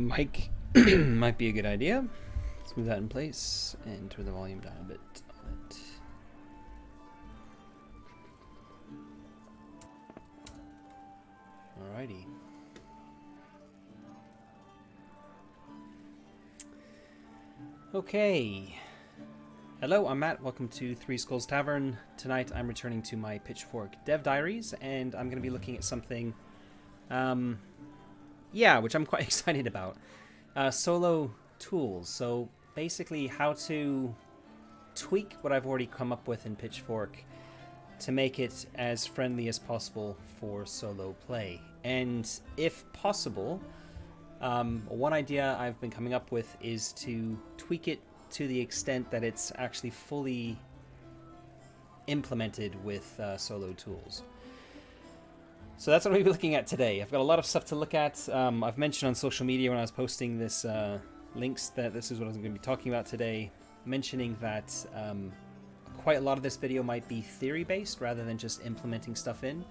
mic might be a good idea. Let's move that in place and turn the volume down a bit on it. Alrighty. Okay. Hello, I'm Matt. Welcome to Three Skulls Tavern. Tonight I'm returning to my Pitchfork Dev Diaries, and I'm going to be looking at something, which I'm quite excited about. Solo tools. So basically how to tweak what I've already come up with in Pitchfork to make it as friendly as possible for solo play. And if possible, one idea I've been coming up with is to tweak it to the extent that it's actually fully implemented with solo tools. So that's what we'll be looking at today. I've got a lot of stuff to look at. I've mentioned on social media when I was posting this links that this is what I was going to be talking about today, mentioning that quite a lot of this video might be theory-based rather than just implementing stuff in.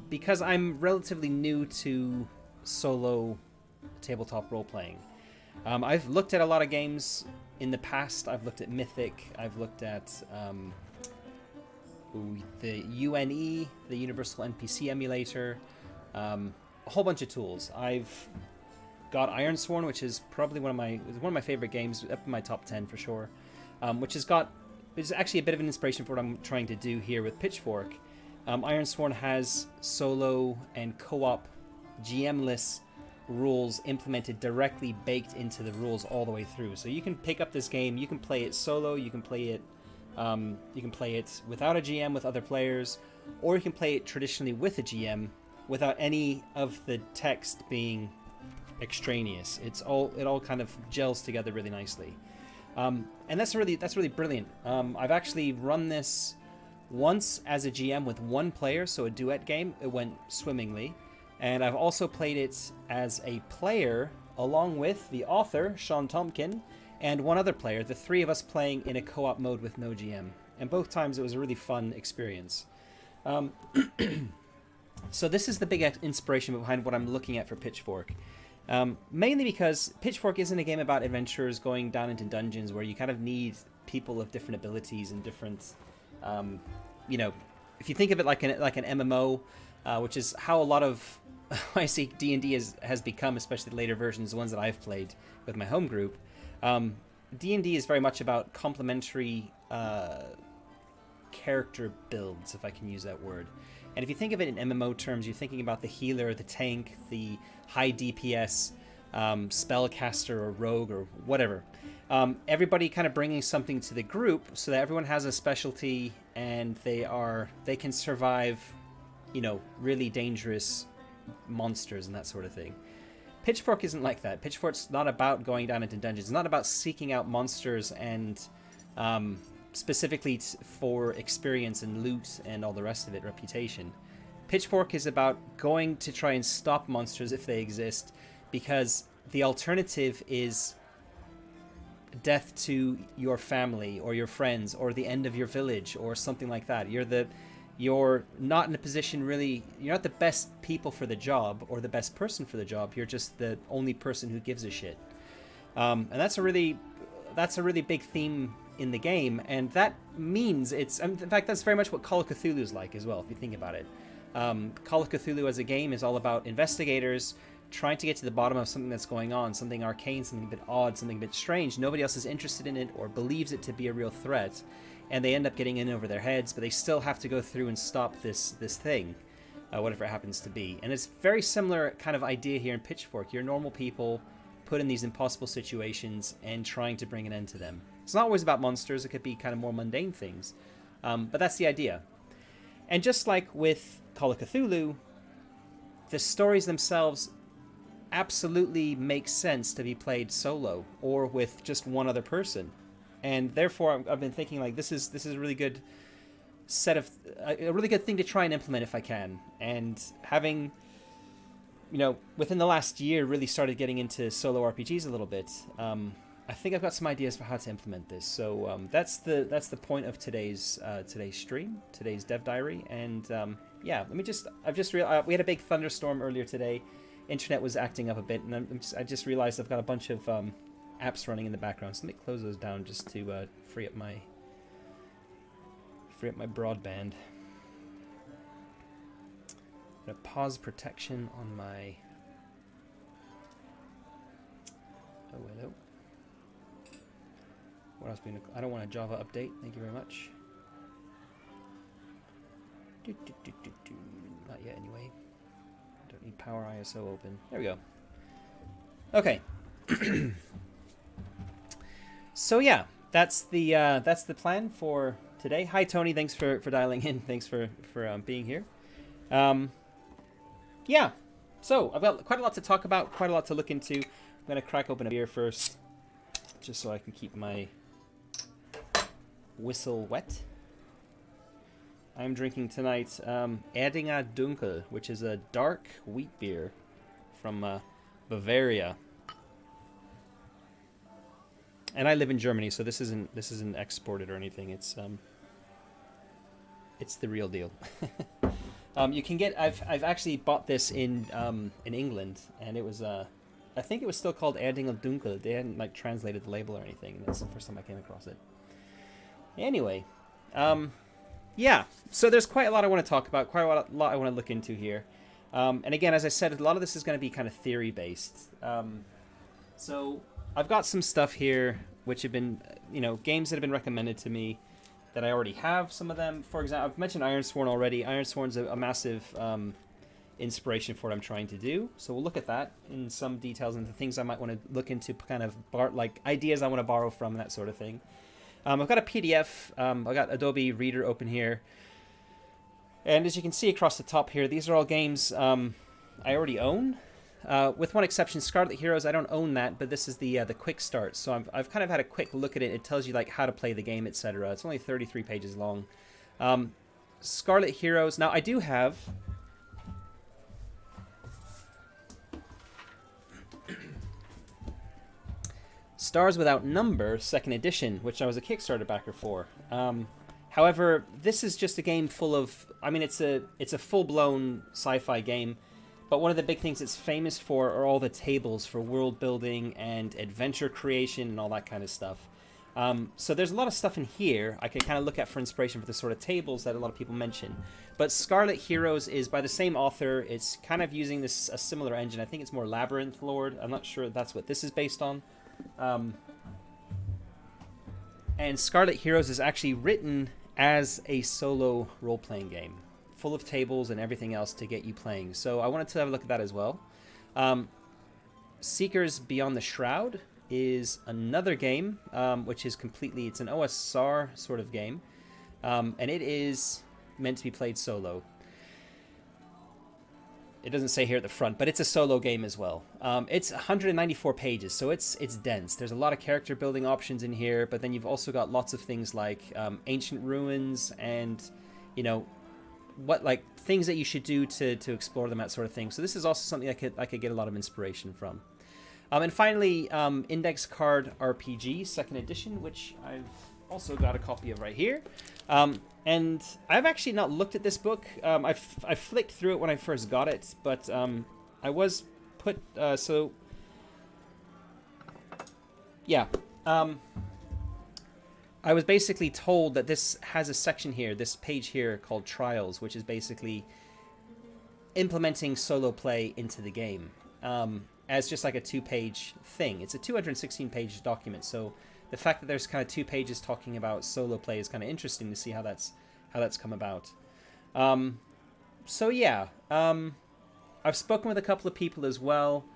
Because I'm relatively new to solo tabletop role-playing. I've looked at a lot of games in the past. I've looked at Mythic. I've looked at the UNE, the Universal NPC Emulator, a whole bunch of tools. I've got Ironsworn, which is probably one of my favorite games, up in my top 10 for sure. Which is actually a bit of an inspiration for what I'm trying to do here with Pitchfork. Ironsworn has solo and co-op GM-less rules implemented directly baked into the rules all the way through. So you can pick up this game, you can play it solo, you can play it without a GM with other players, or you can play it traditionally with a GM without any of the text being extraneous. It all kind of gels together really nicely. And that's really brilliant. I've actually run this once as a GM with one player, so a duet game. It went swimmingly. And I've also played it as a player along with the author, Sean Tompkin, and one other player, the three of us playing in a co-op mode with no GM. And both times it was a really fun experience. So this is the big inspiration behind what I'm looking at for Pitchfork. Mainly because Pitchfork isn't a game about adventurers going down into dungeons where you kind of need people of different abilities and different, if you think of it like an MMO, which is how a lot of I see D&D has become, especially the later versions, the ones that I've played with my home group. D&D is very much about complementary character builds, if I can use that word. And if you think of it in MMO terms, you're thinking about the healer, the tank, the high DPS, spellcaster or rogue or whatever. Everybody kind of bringing something to the group so that everyone has a specialty and they can survive, really dangerous monsters and that sort of thing. Pitchfork isn't like that. Pitchfork's not about going down into dungeons. It's not about seeking out monsters and specifically for experience and loot and all the rest of it, reputation. Pitchfork is about going to try and stop monsters if they exist, because the alternative is death to your family or your friends or the end of your village or something like that. You're not in a position really, you're not the best people for the job or the best person for the job. You're just the only person who gives a shit. And that's a really big theme in the game. And that means in fact, that's very much what Call of Cthulhu is like as well, if you think about it. Call of Cthulhu as a game is all about investigators trying to get to the bottom of something that's going on, something arcane, something a bit odd, something a bit strange. Nobody else is interested in it or believes it to be a real threat. And they end up getting in over their heads, but they still have to go through and stop this thing, whatever it happens to be. And it's very similar kind of idea here in Pitchfork. You're normal people put in these impossible situations and trying to bring an end to them. It's not always about monsters. It could be kind of more mundane things. But that's the idea. And just like with Call of Cthulhu, the stories themselves absolutely make sense to be played solo or with just one other person. And therefore, I've been thinking like this is a really good a really good thing to try and implement if I can. And having, within the last year, really started getting into solo RPGs a little bit. I think I've got some ideas for how to implement this. So that's the point of today's stream, today's dev diary. And I've just realized we had a big thunderstorm earlier today. internet was acting up a bit, and I just realized I've got a bunch of apps running in the background. So let me close those down just to free up my broadband. I'm gonna pause protection on my. Oh, hello. What else? I don't want a Java update. Thank you very much. Not yet, anyway. Don't need Power ISO open. There we go. Okay. So yeah, that's the plan for today. Hi Tony, thanks for dialing in. Thanks for being here. Yeah. So I've got quite a lot to talk about, quite a lot to look into. I'm gonna crack open a beer first, just so I can keep my whistle wet. I'm drinking tonight Erdinger Dunkel, which is a dark wheat beer from Bavaria. And I live in Germany, so this isn't exported or anything. It's the real deal. You can get. I've actually bought this in England, and it was I think it was still called Erdinger Dunkel. They hadn't like translated the label or anything, and that's the first time I came across it. Anyway, yeah. So there's quite a lot I want to talk about, quite a lot I want to look into here. And again, as I said, a lot of this is going to be kind of theory based. So I've got some stuff here which have been, games that have been recommended to me that I already have. Some of them, for example, I've mentioned Ironsworn already. Ironsworn's a massive inspiration for what I'm trying to do. So we'll look at that in some details and the things I might want to look into, kind of like ideas I want to borrow from, that sort of thing. I've got a PDF. I've got Adobe Reader open here. And as you can see across the top here, these are all games I already own. With one exception, Scarlet Heroes, I don't own that, but this is the quick start. So I've kind of had a quick look at it. It tells you like how to play the game, etc. It's only 33 pages long. Scarlet Heroes. Now I do have Stars Without Number, 2nd edition, which I was a Kickstarter backer for. However, this is just a game full of. I mean, it's a full-blown sci-fi game. But one of the big things it's famous for are all the tables for world building and adventure creation and all that kind of stuff. So there's a lot of stuff in here I can kind of look at for inspiration for the sort of tables that a lot of people mention. But Scarlet Heroes is by the same author. It's kind of using a similar engine. I think it's more Labyrinth Lord. I'm not sure that's what this is based on. And Scarlet Heroes is actually written as a solo role-playing game, full of tables and everything else to get you playing. So I wanted to have a look at that as well. Seekers Beyond the Shroud is another game, which is completely, it's an OSR sort of game. And it is meant to be played solo. It doesn't say here at the front, but it's a solo game as well. It's 194 pages, so it's dense. There's a lot of character building options in here, but then you've also got lots of things like ancient ruins and, what like things that you should do to explore them, that sort of thing. So this is also something I could get a lot of inspiration from. And finally, Index Card RPG 2nd edition, which I've also got a copy of right here. And I've actually not looked at this book. I flicked through it when I first got it, but I was put so yeah. I was basically told that this has a section here, this page here called Trials, which is basically implementing solo play into the game as just like a 2-page thing. It's a 216-page document, so the fact that there's kind of 2 pages talking about solo play is kind of interesting to see how that's come about. So yeah, I've spoken with a couple of people as well.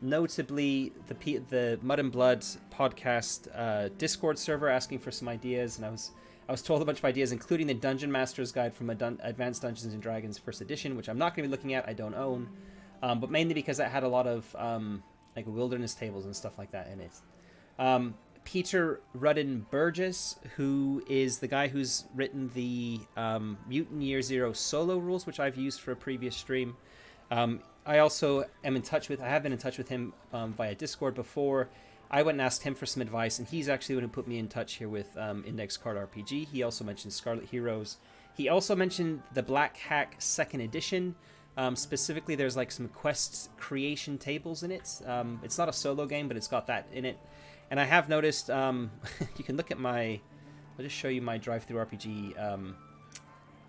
Notably, the Mud and Blood podcast Discord server asking for some ideas, and I was told a bunch of ideas, including the Dungeon Master's Guide from Advanced Dungeons and Dragons 1st edition, which I'm not going to be looking at. I don't own, but mainly because that had a lot of like wilderness tables and stuff like that in it. Peter Rudden Burgess, who is the guy who's written the Mutant Year Zero solo rules, which I've used for a previous stream. I also am in touch with, I have been in touch with him via Discord before. I went and asked him for some advice, and he's actually the one who put me in touch here with Index Card RPG. He also mentioned Scarlet Heroes. He also mentioned the Black Hack 2nd edition, Specifically, there's like some quest creation tables in it. It's not a solo game, but it's got that in it. And I have noticed, you can look at my, I'll just show you my drive-through RPG.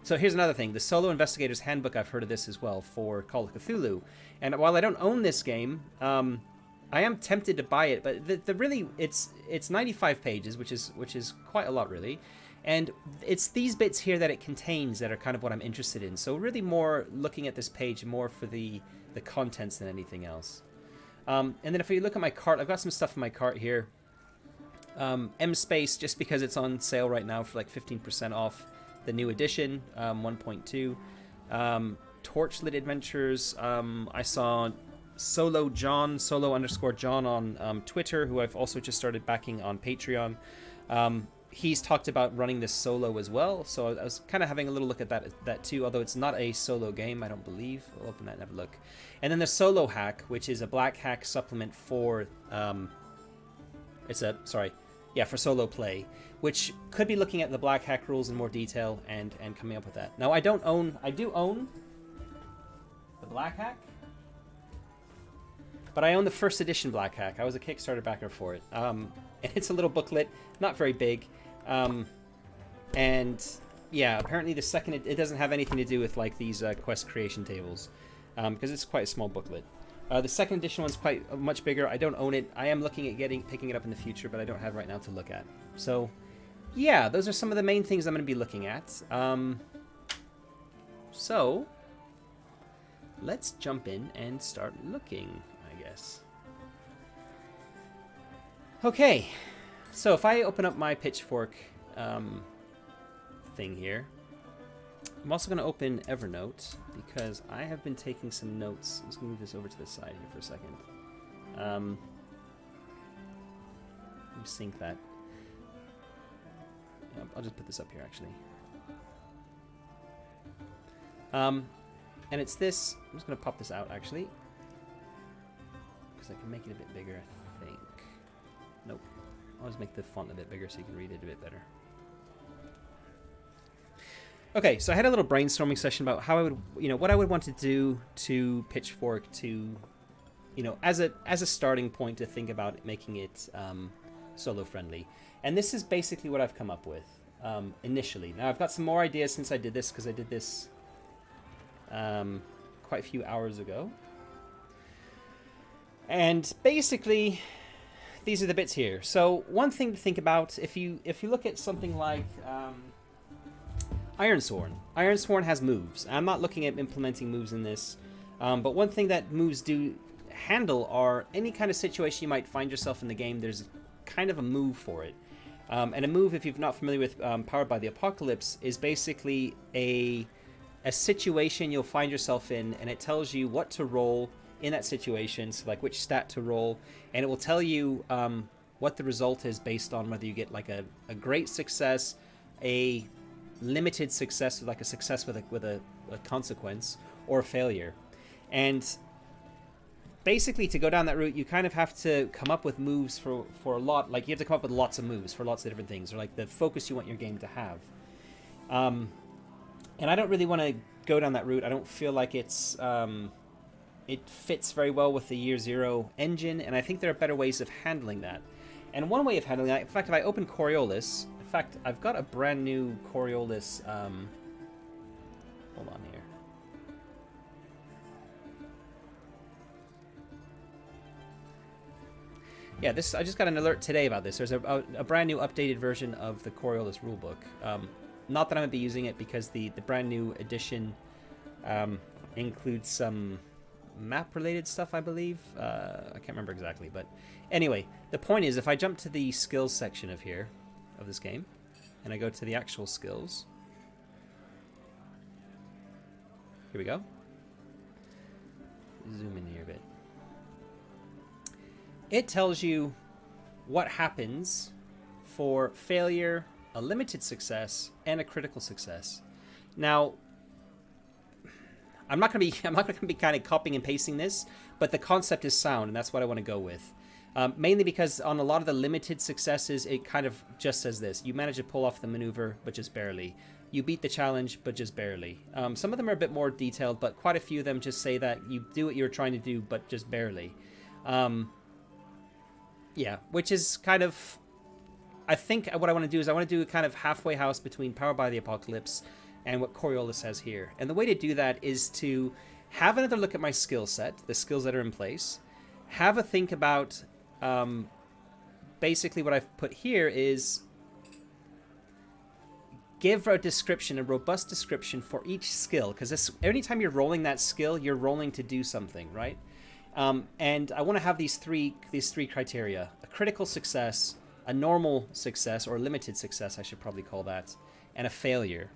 So here's another thing. The Solo Investigator's Handbook, I've heard of this as well, for Call of Cthulhu. And while I don't own this game, I am tempted to buy it. But the really, it's 95 pages, which is quite a lot, really. And it's these bits here that it contains that are kind of what I'm interested in. So really more looking at this page more for the contents than anything else. And then if you look at my cart, I've got some stuff in my cart here. M-Space, just because it's on sale right now for like 15% off the new edition, 1.2. Torchlit Adventures, I saw Solo_John on Twitter, who I've also just started backing on Patreon. He's talked about running this solo as well, so I was kind of having a little look at that too, although it's not a solo game, I don't believe. I'll open that and have a look. And then the Solo Hack, which is a Black Hack supplement for for solo play, which could be looking at the Black Hack rules in more detail and coming up with that. Now I do own the Black Hack, but I own the first edition Black Hack. I was a Kickstarter backer for it. And it's a little booklet, not very big. And yeah, apparently the second, it doesn't have anything to do with like these quest creation tables, because it's quite a small booklet. The second edition one's quite much bigger. I don't own it. I am looking at picking it up in the future, but I don't have right now to look at. So yeah, those are some of the main things I'm going to be looking at. So let's jump in and start looking, I guess. Okay, so if I open up my Pitchfork thing here, I'm also going to open Evernote because I have been taking some notes. I'm just going to move this over to the side here for a second. Let me sync that. I'll just put this up here, actually. And it's this. I'm just going to pop this out, actually, because I can make it a bit bigger, I think. Nope. I'll just make the font a bit bigger so you can read it a bit better. Okay, so I had a little brainstorming session about how I would, what I would want to do to Pitchfork to, as a starting point to think about making it solo friendly. And this is basically what I've come up with initially. Now I've got some more ideas since I did this, because I did this quite a few hours ago. And basically, these are the bits here. So one thing to think about, if you look at something like Ironsworn. Ironsworn has moves. I'm not looking at implementing moves in this, but one thing that moves do handle are any kind of situation you might find yourself in the game. There's kind of a move for it. And a move, if you're not familiar with Powered by the Apocalypse, is basically a situation you'll find yourself in, and it tells you what to roll in that situation, so like which stat to roll, and it will tell you what the result is based on whether you get like a great success, a limited success, like a success with a consequence, or a failure. And basically, to go down that route, you kind of have to come up with moves for a lot. Like, you have to come up with lots of moves for lots of different things, or like the focus you want your game to have. And I don't really want to go down that route. I don't feel like it fits very well with the Year Zero engine, and I think there are better ways of handling that. And one way of handling that, in fact, if I open Coriolis, in fact, I've got a brand new Coriolis, hold on here. Yeah, I just got an alert today about this. There's a brand new updated version of the Coriolis rulebook. Not that I'm going to be using it, because the brand new edition includes some map-related stuff, I believe. I can't remember exactly, but anyway, the point is, if I jump to the skills section of this game, and I go to the actual skills, here we go. Zoom in here a bit. It tells you what happens for failure, a limited success, and a critical success. Now, I'm not going to be kind of copying and pasting this, but the concept is sound, and that's what I want to go with. Mainly because on a lot of the limited successes, it kind of just says this: you manage to pull off the maneuver, but just barely. you beat the challenge, but just barely. Some of them are a bit more detailed, but quite a few of them just say that you do what you're trying to do, but just barely. Yeah, which is kind of... I think what I want to do is I want to do a kind of halfway house between Powered by the Apocalypse and what Coriolis has here. And the way to do that is to have another look at my skill set, the skills that are in place. Have a think about... basically what I've put here is... give a description, a robust description for each skill. Because anytime you're rolling that skill, you're rolling to do something, right? And I want to have these three criteria. A critical success... a normal success, or limited success, I should probably call that, and a failure.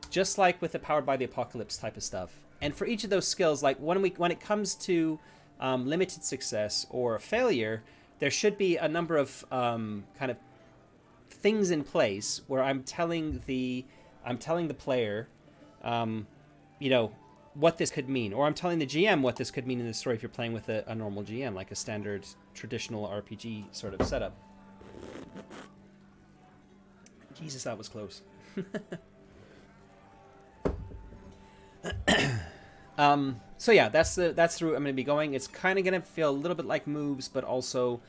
Just like with the Powered by the Apocalypse type of stuff. And for each of those skills, like when it comes to limited success or failure, there should be a number of kind of things in place where I'm telling the player, you know, what this could mean, or I'm telling the GM what this could mean in the story if you're playing with a normal GM, like a standard traditional RPG sort of setup. Jesus, that was close. So yeah, that's the route I'm going to be going. It's kind of going to feel a little bit like moves, but also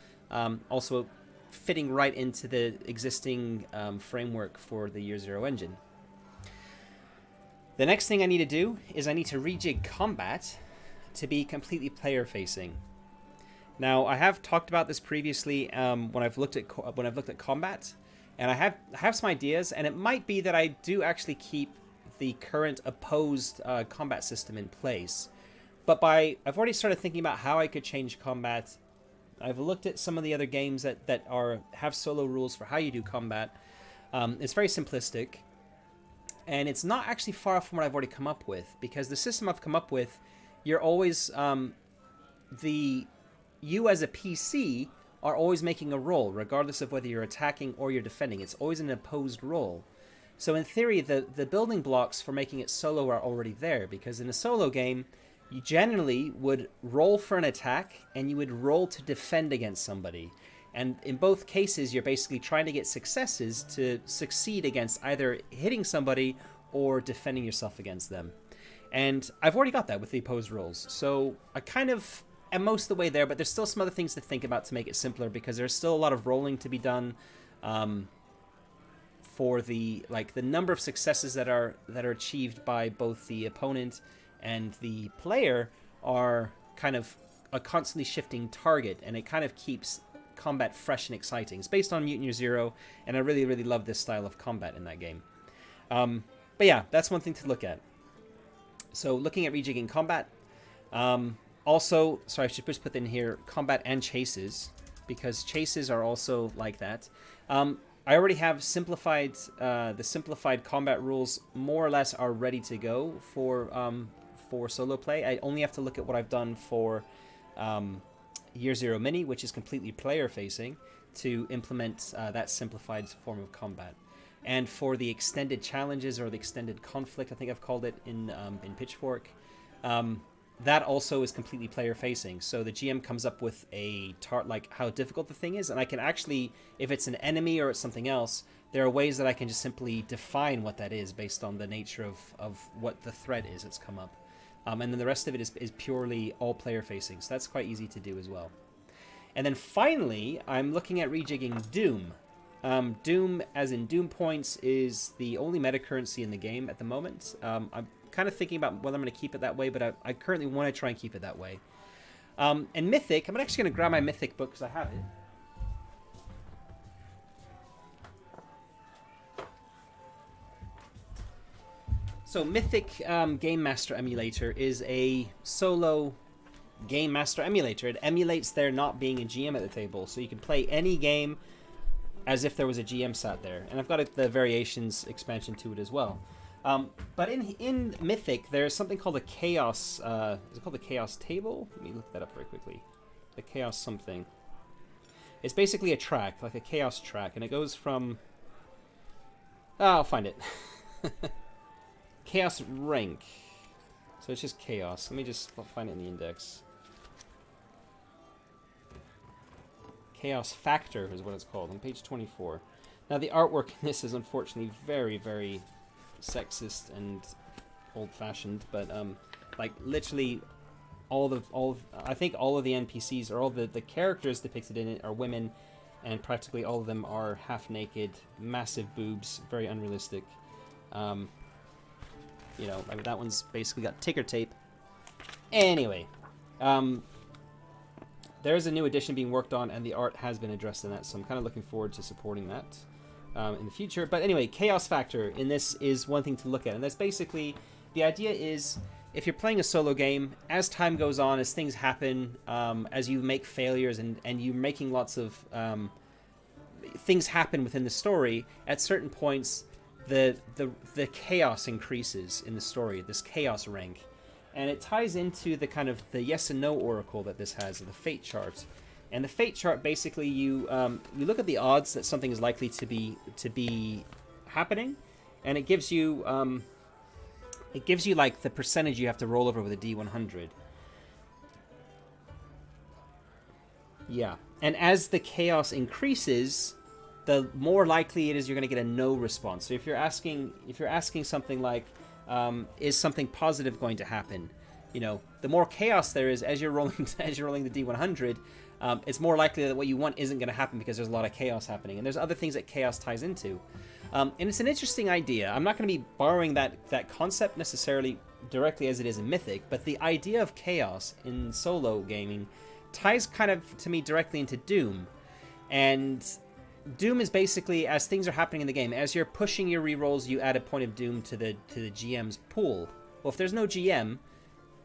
fitting right into the existing framework for the Year Zero engine. The next thing I need to do is I need to rejig combat to be completely player-facing. Now, I have talked about this previously when I've looked at combat, and I have some ideas, and it might be that I do actually keep the current opposed combat system in place. But I've already started thinking about how I could change combat. I've looked at some of the other games that have solo rules for how you do combat. It's very simplistic. And it's not actually far from what I've already come up with, because the system I've come up with, you're always, you as a PC are always making a roll, regardless of whether you're attacking or you're defending. It's always an opposed roll. So in theory, the building blocks for making it solo are already there, because in a solo game, you generally would roll for an attack, and you would roll to defend against somebody. And in both cases, you're basically trying to get successes to succeed against either hitting somebody or defending yourself against them. And I've already got that with the opposed rolls. So I kind of am most of the way there, but there's still some other things to think about to make it simpler, because there's still a lot of rolling to be done for the number of successes that are achieved by both the opponent and the player are kind of a constantly shifting target, and it kind of keeps combat fresh and exciting. It's based on Mutant Year Zero, and I really, really love this style of combat in that game. But yeah, that's one thing to look at. So looking at rejigging combat. Also, sorry, I should just put in here combat and chases, because chases are also like that. I already have simplified, the simplified combat rules more or less are ready to go for solo play. I only have to look at what I've done for Year Zero Mini, which is completely player-facing, to implement that simplified form of combat. And for the extended challenges, or the extended conflict, I think I've called it in Pitchfork, that also is completely player-facing. So the GM comes up with like how difficult the thing is, and I can actually, if it's an enemy or it's something else, there are ways that I can just simply define what that is based on the nature of what the threat is that's come up. And then the rest of it is purely all player-facing, so that's quite easy to do as well. And then finally, I'm looking at rejigging Doom. Doom, as in Doom points, is the only meta currency in the game at the moment. I'm kind of thinking about whether I'm going to keep it that way, but I currently want to try and keep it that way. And Mythic, I'm actually going to grab my Mythic book because I have it. So Mythic Game Master Emulator is a solo Game Master Emulator. It emulates there not being a GM at the table, so you can play any game as if there was a GM sat there. And I've got the Variations expansion to it as well. But in Mythic, there's something called a Chaos... is it called the Chaos Table? Let me look that up very quickly. The Chaos something. It's basically a track, like a Chaos track, and it goes from... I'll find it. Chaos rank. So it's just Chaos. Let me just find it in the index. Chaos factor is what it's called on page 24. Now the artwork in this is unfortunately very, very sexist and old-fashioned, but like literally I think all of the NPCs or all the characters depicted in it are women, and practically all of them are half naked, massive boobs, very unrealistic. You know, like that one's basically got ticker tape. Anyway, there's a new edition being worked on, and the art has been addressed in that, so I'm kind of looking forward to supporting that in the future. But anyway, chaos factor in this is one thing to look at, and that's basically, the idea is, if you're playing a solo game, as time goes on, as things happen, as you make failures and you're making lots of things happen within the story, at certain points, the chaos increases in the story, this chaos rank. And it ties into the kind of the yes and no oracle that this has, the fate chart. And the fate chart, basically, you look at the odds that something is likely to be happening, and it gives you like the percentage you have to roll over with a D100. Yeah, and as the chaos increases, the more likely it is you're going to get a no response. So if you're asking something like, is something positive going to happen? You know, the more chaos there is as you're rolling the D100, it's more likely that what you want isn't going to happen because there's a lot of chaos happening. And there's other things that chaos ties into. And it's an interesting idea. I'm not going to be borrowing that concept necessarily directly as it is in Mythic, but the idea of chaos in solo gaming ties kind of, to me, directly into Doom. And Doom is basically, as things are happening in the game, as you're pushing your rerolls, you add a point of Doom to the GM's pool. Well, if there's no GM,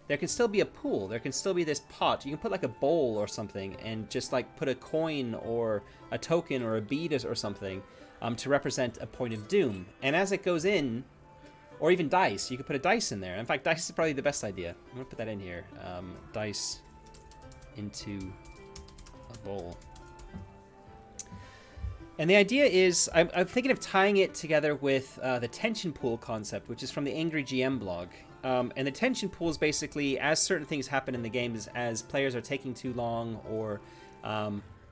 there can still be a pool. There can still be this pot. You can put like a bowl or something and just like put a coin or a token or a bead or something to represent a point of Doom. And as it goes in, or even dice, you could put a dice in there. In fact, dice is probably the best idea. I'm going to put that in here. Dice into a bowl. And the idea is, I'm thinking of tying it together with the tension pool concept, which is from the Angry GM blog. And the tension pool is basically, as certain things happen in the game, as players are taking too long or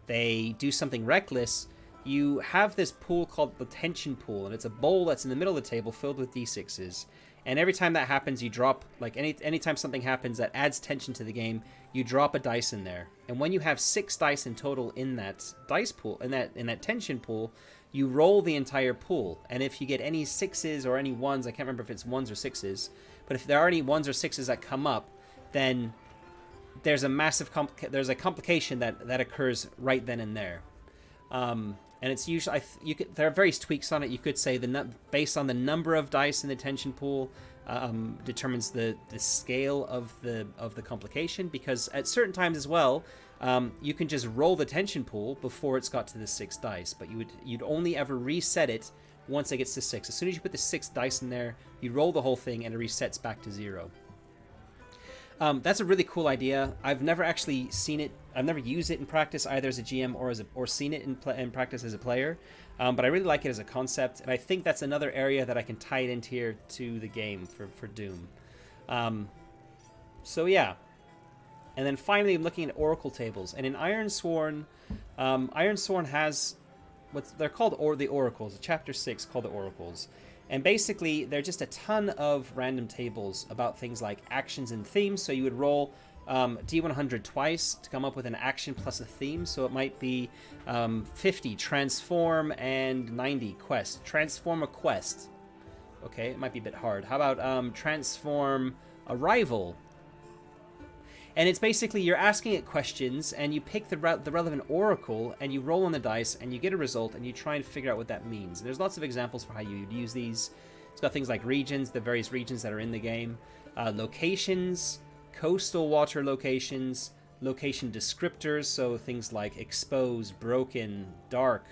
they do something reckless, you have this pool called the tension pool, and it's a bowl that's in the middle of the table filled with D6s. And every time that happens, you drop, like anytime something happens that adds tension to the game, you drop a dice in there. And when you have 6 dice in total in that dice pool, in that tension pool, you roll the entire pool. And if you get any 6s or any 1s, I can't remember if it's 1s or 6s, but if there are any 1s or 6s that come up, then there's a massive there's a complication that occurs right then and there. And it's usually, there are various tweaks on it. You could say based on the number of dice in the tension pool determines the scale of the complication, because at certain times as well, you can just roll the tension pool before it's got to the 6 dice, but you'd only ever reset it once it gets to 6. As soon as you put the 6 dice in there, you roll the whole thing and it resets back to 0. That's a really cool idea. I've never actually seen it. I've never used it in practice either as a GM or seen it in practice as a player. But I really like it as a concept, and I think that's another area that I can tie it into here to the game for Doom. So yeah. And then finally, I'm looking at Oracle tables, and in Ironsworn, Ironsworn has they're called the Oracles. Chapter 6 called the Oracles. And basically, they're just a ton of random tables about things like actions and themes. So you would roll D100 twice to come up with an action plus a theme. So it might be 50 transform and 90 quest. Transform a quest. Okay, it might be a bit hard. How about transform a rival? And it's basically, you're asking it questions, and you pick the relevant oracle, and you roll on the dice, and you get a result, and you try and figure out what that means. And there's lots of examples for how you'd use these. It's got things like regions, the various regions that are in the game, locations, coastal water locations, location descriptors, so things like exposed, broken, dark,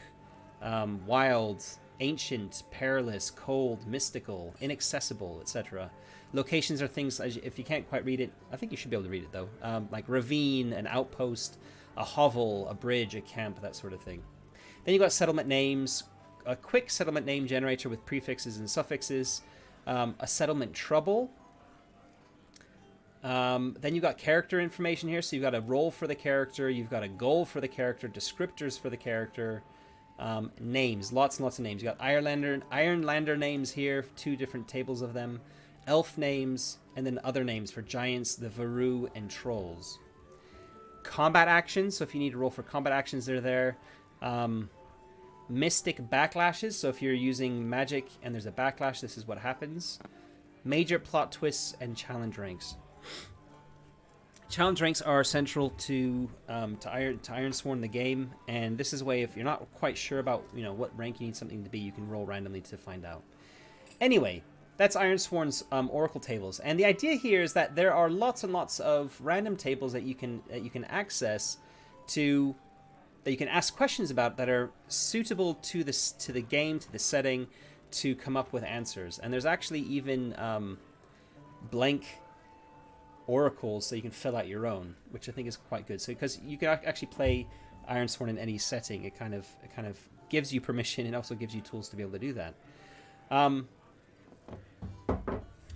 wild, ancient, perilous, cold, mystical, inaccessible, etc. Locations are things, if you can't quite read it, I think you should be able to read it though, like ravine, an outpost, a hovel, a bridge, a camp, that sort of thing. Then you've got settlement names, a quick settlement name generator with prefixes and suffixes, a settlement trouble. Then you've got character information here, so you've got a role for the character, you've got a goal for the character, descriptors for the character, Names, lots and lots of names. You got Ironlander names here, 2 different tables of them. Elf names, and then other names for giants, the Varu, and trolls. Combat actions, so if you need to roll for combat actions, they're there. Mystic backlashes, so if you're using magic and there's a backlash, this is what happens. Major plot twists and challenge ranks. Challenge ranks are central to Ironsworn, the game, and this is a way if you're not quite sure about what rank you need something to be, you can roll randomly to find out. Anyway, that's Ironsworn's Oracle tables, and the idea here is that there are lots and lots of random tables that you can access to that you can ask questions about that are suitable to the game, to the setting, to come up with answers. And there's actually even blank oracles so you can fill out your own, which I think is quite good. So because you can actually play Ironsworn in any setting, it kind of gives you permission and also gives you tools to be able to do that.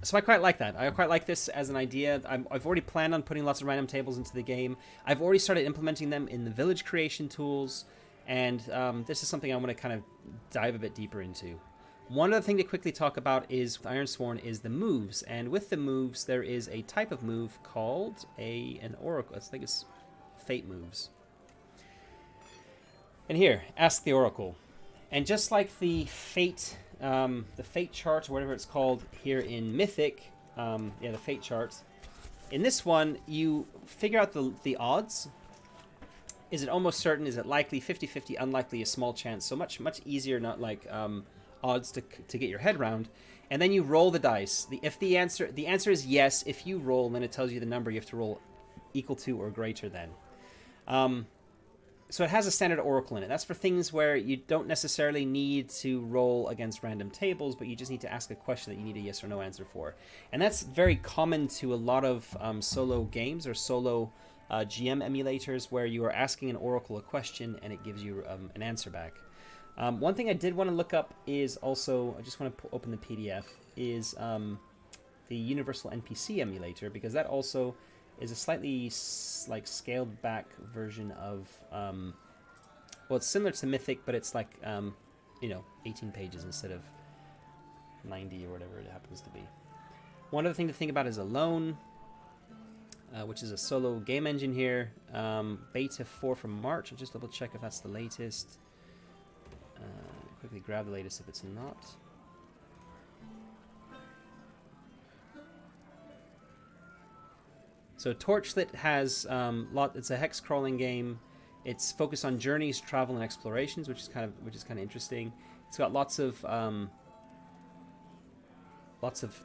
So I quite like that. I quite like this as an idea. I've already planned on putting lots of random tables into the game. I've already started implementing them in the village creation tools, and this is something I want to kind of dive a bit deeper into. One other thing to quickly talk about is with Ironsworn is the moves, and with the moves there is a type of move called an oracle. I think it's fate moves. And here, ask the oracle, and just like the fate chart or whatever it's called here in Mythic, the fate charts. In this one, you figure out the odds. Is it almost certain? Is it likely? 50-50, unlikely, a small chance. So much easier, not like odds to get your head around. And then you roll the dice. If the answer is yes, if you roll, then it tells you the number you have to roll equal to or greater than. So it has a standard oracle in it. That's for things where you don't necessarily need to roll against random tables, but you just need to ask a question that you need a yes or no answer for. And that's very common to a lot of solo games or solo GM emulators where you are asking an oracle a question and it gives you an answer back. One thing I did want to look up is also, I just want to open the PDF, is the Universal NPC emulator, because that also is a slightly scaled back version of well, it's similar to Mythic, but it's 18 pages instead of 90 or whatever it happens to be. One other thing to think about is Alone, which is a solo game engine here. Beta 4 from March. I'll just double check if that's the latest. Quickly grab the latest if it's not. So Torchlit has it's a hex crawling game. It's focused on journeys, travel, and explorations, which is kind of interesting. It's got lots of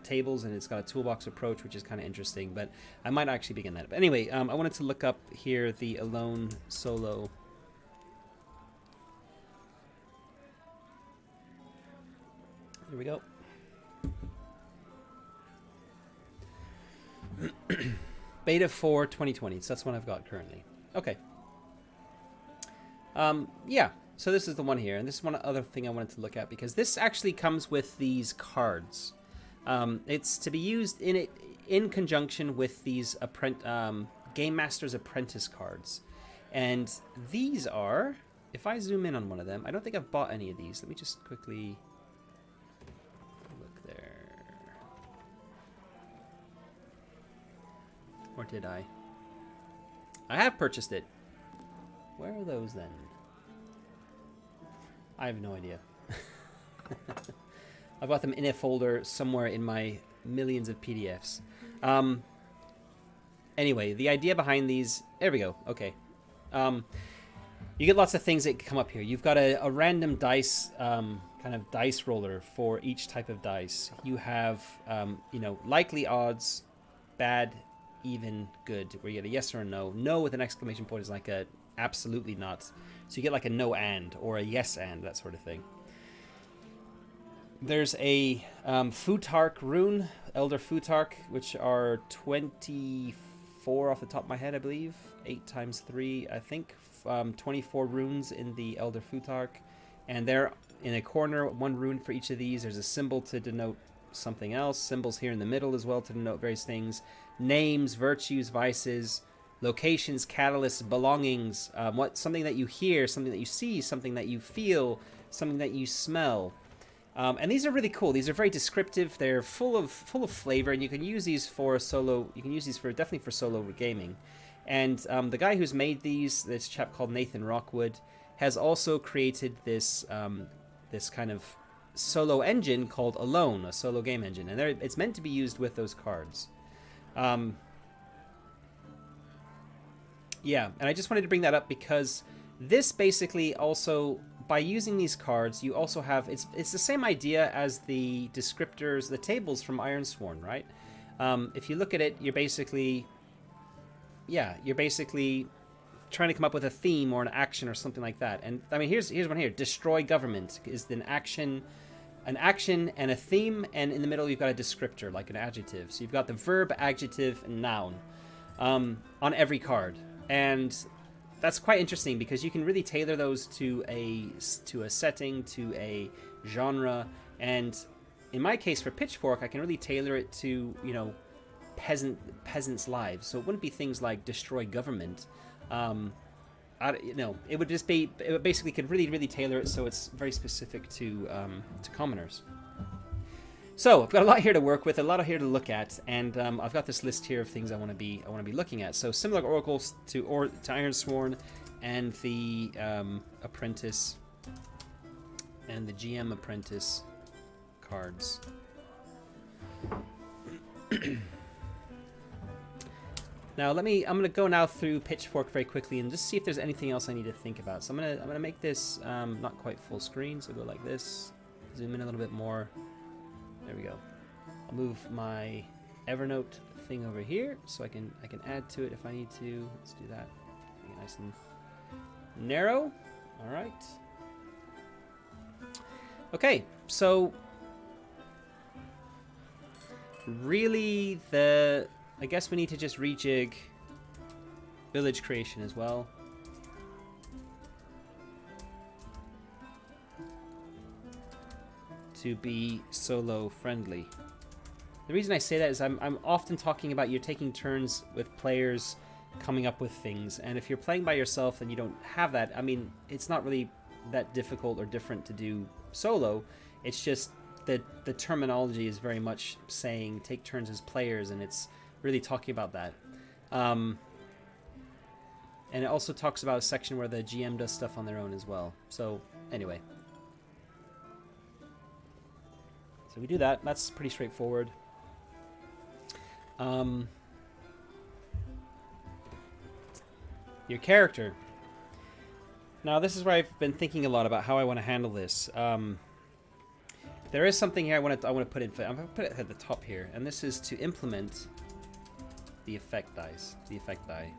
tables, and it's got a toolbox approach, which is kind of interesting. But I might actually begin that. But anyway, I wanted to look up here the Alone solo. Here we go. Beta 4 2020, so that's one I've got currently. Okay. Yeah, so this is the one here, and this is one other thing I wanted to look at, because this actually comes with these cards. It's to be used in conjunction with these Game Master's Apprentice cards. And these are, if I zoom in on one of them, I don't think I've bought any of these. Let me just quickly look there. Or did I? I have purchased it. Where are those then? I have no idea. I bought them in a folder somewhere in my millions of PDFs. Anyway, the idea behind these... There we go. Okay. You get lots of things that come up here. You've got a random dice, kind of dice roller for each type of dice. You have, likely odds, bad, even, good, where you get a yes or a no. No with an exclamation point is like a absolutely not. So you get like a no and or a yes and, that sort of thing. There's a Futark rune, Elder Futark, which are 24 off the top of my head, I believe. 8 times 3, I think. 24 runes in the Elder Futark. And they're in a corner, one rune for each of these. There's a symbol to denote something else. Symbols here in the middle as well to denote various things. Names, virtues, vices, locations, catalysts, belongings, something that you hear, something that you see, something that you feel, something that you smell. And these are really cool. These are very descriptive. They're full of flavor, and you can use these for solo. You can use these for definitely for solo gaming. And the guy who's made these, this chap called Nathan Rockwood, has also created this this kind of solo engine called Alone, a solo game engine, and it's meant to be used with those cards. Yeah, and I just wanted to bring that up because this basically also, by using these cards, you also have, it's the same idea as the descriptors, the tables from Ironsworn, right? If you look at it, you're basically trying to come up with a theme or an action or something like that. And I mean, here's one here. Destroy government is an action and a theme, and in the middle you've got a descriptor, like an adjective. So you've got the verb, adjective, and noun on every card. And that's quite interesting because you can really tailor those to a setting, to a genre. And in my case for Pitchfork, I can really tailor it to, you know, peasants' lives. So it wouldn't be things like destroy government. It would just be, it basically could really tailor it so it's very specific to commoners. So I've got a lot here to work with, a lot here to look at, and I've got this list here of things I want to be looking at. So similar oracles to Ironsworn, and the apprentice and the GM apprentice cards. Now I'm gonna go now through Pitchfork very quickly and just see if there's anything else I need to think about. So I'm gonna make this not quite full screen, so go like this, zoom in a little bit more. There we go. I'll move my Evernote thing over here so I can add to it if I need to. Let's do that. Make it nice and narrow. All right. Okay, so really I guess we need to just rejig village creation as well. To be solo friendly. The reason I say that is I'm often talking about you're taking turns with players coming up with things, and if you're playing by yourself and you don't have that, I mean, it's not really that difficult or different to do solo. It's just that the terminology is very much saying take turns as players, and it's really talking about that. And it also talks about a section where the GM does stuff on their own as well. So anyway. So we do that. That's pretty straightforward. Your character. Now this is where I've been thinking a lot about how I want to handle this. There is something here I want to put in. I'm going to put it at the top here, and this is to implement the effect dice. The effect die.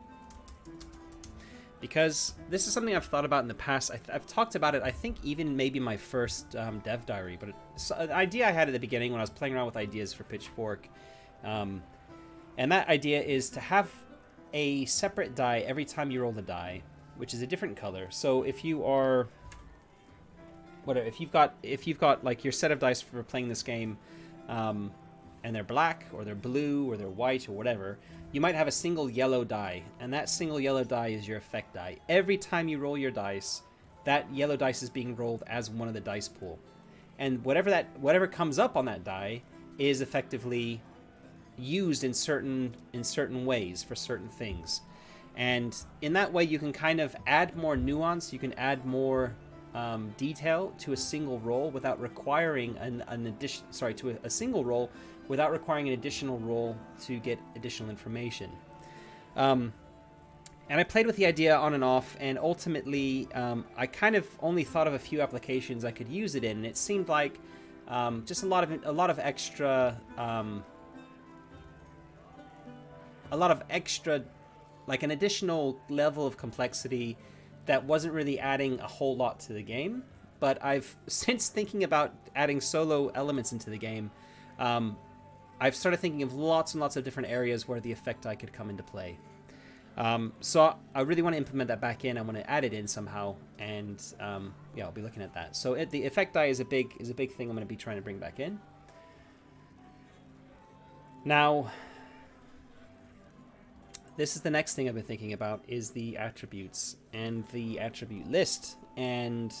Because this is something I've thought about in the past. I've talked about it, I think, even maybe my first dev diary. But it's an idea I had at the beginning when I was playing around with ideas for Pitchfork. And that idea is to have a separate die every time you roll the die, which is a different color. So if you are... if you've got like your set of dice for playing this game, and they're black, or they're blue, or they're white, or whatever, you might have a single yellow die, and that single yellow die is your effect die. Every time you roll your dice, that yellow dice is being rolled as one of the dice pool, and whatever comes up on that die is effectively used in certain ways for certain things, and in that way you can kind of add more nuance. You can add more detail to a single roll without requiring a single roll without requiring an additional roll to get additional information. And I played with the idea on and off, and ultimately I kind of only thought of a few applications I could use it in, and it seemed like just a lot of extra like an additional level of complexity that wasn't really adding a whole lot to the game. But since thinking about adding solo elements into the game, I've started thinking of lots and lots of different areas where the effect die could come into play. So I really want to implement that back in. I want to add it in somehow, and yeah, I'll be looking at that. So the effect die is a big thing I'm going to be trying to bring back in. Now, this is the next thing I've been thinking about, is the attributes and the attribute list. And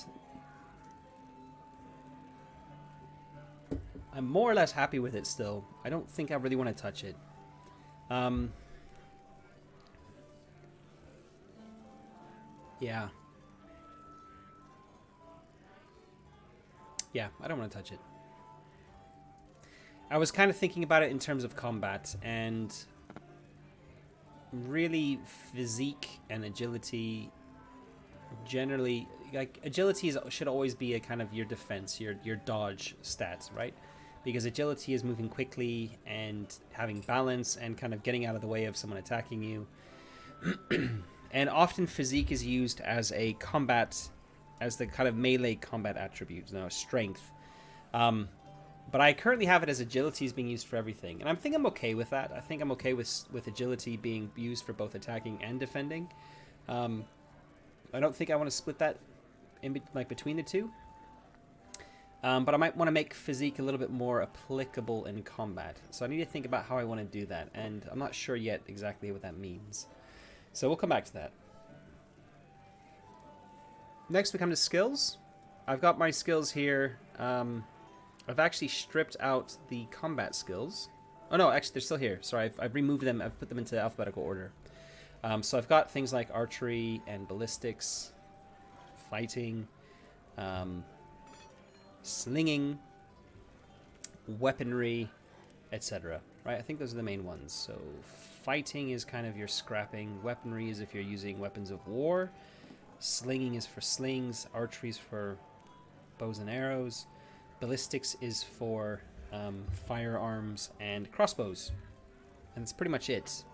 I'm more or less happy with it still. I don't think I really want to touch it. Yeah. Yeah, I don't want to touch it. I was kind of thinking about it in terms of combat, and really physique and agility generally, like, agility should always be a kind of your defense, your dodge stats, right? Because agility is moving quickly and having balance and kind of getting out of the way of someone attacking you. And often physique is used as a combat, as the kind of melee combat attribute, strength. But I currently have it as agility is being used for everything. And I think I'm okay with that. I think I'm okay with agility being used for both attacking and defending. I don't think I want to split that between the two. But I might want to make physique a little bit more applicable in combat. So I need to think about how I want to do that. And I'm not sure yet exactly what that means. So we'll come back to that. Next we come to skills. I've got my skills here. I've actually stripped out the combat skills. Oh no, actually they're still here. Sorry, I've removed them. I've put them into alphabetical order. So I've got things like archery and ballistics, fighting, slinging, weaponry, etc. Right? I think those are the main ones. So fighting is kind of your scrapping. Weaponry is if you're using weapons of war. Slinging is for slings. Archery is for bows and arrows. Ballistics is for firearms and crossbows. And that's pretty much it.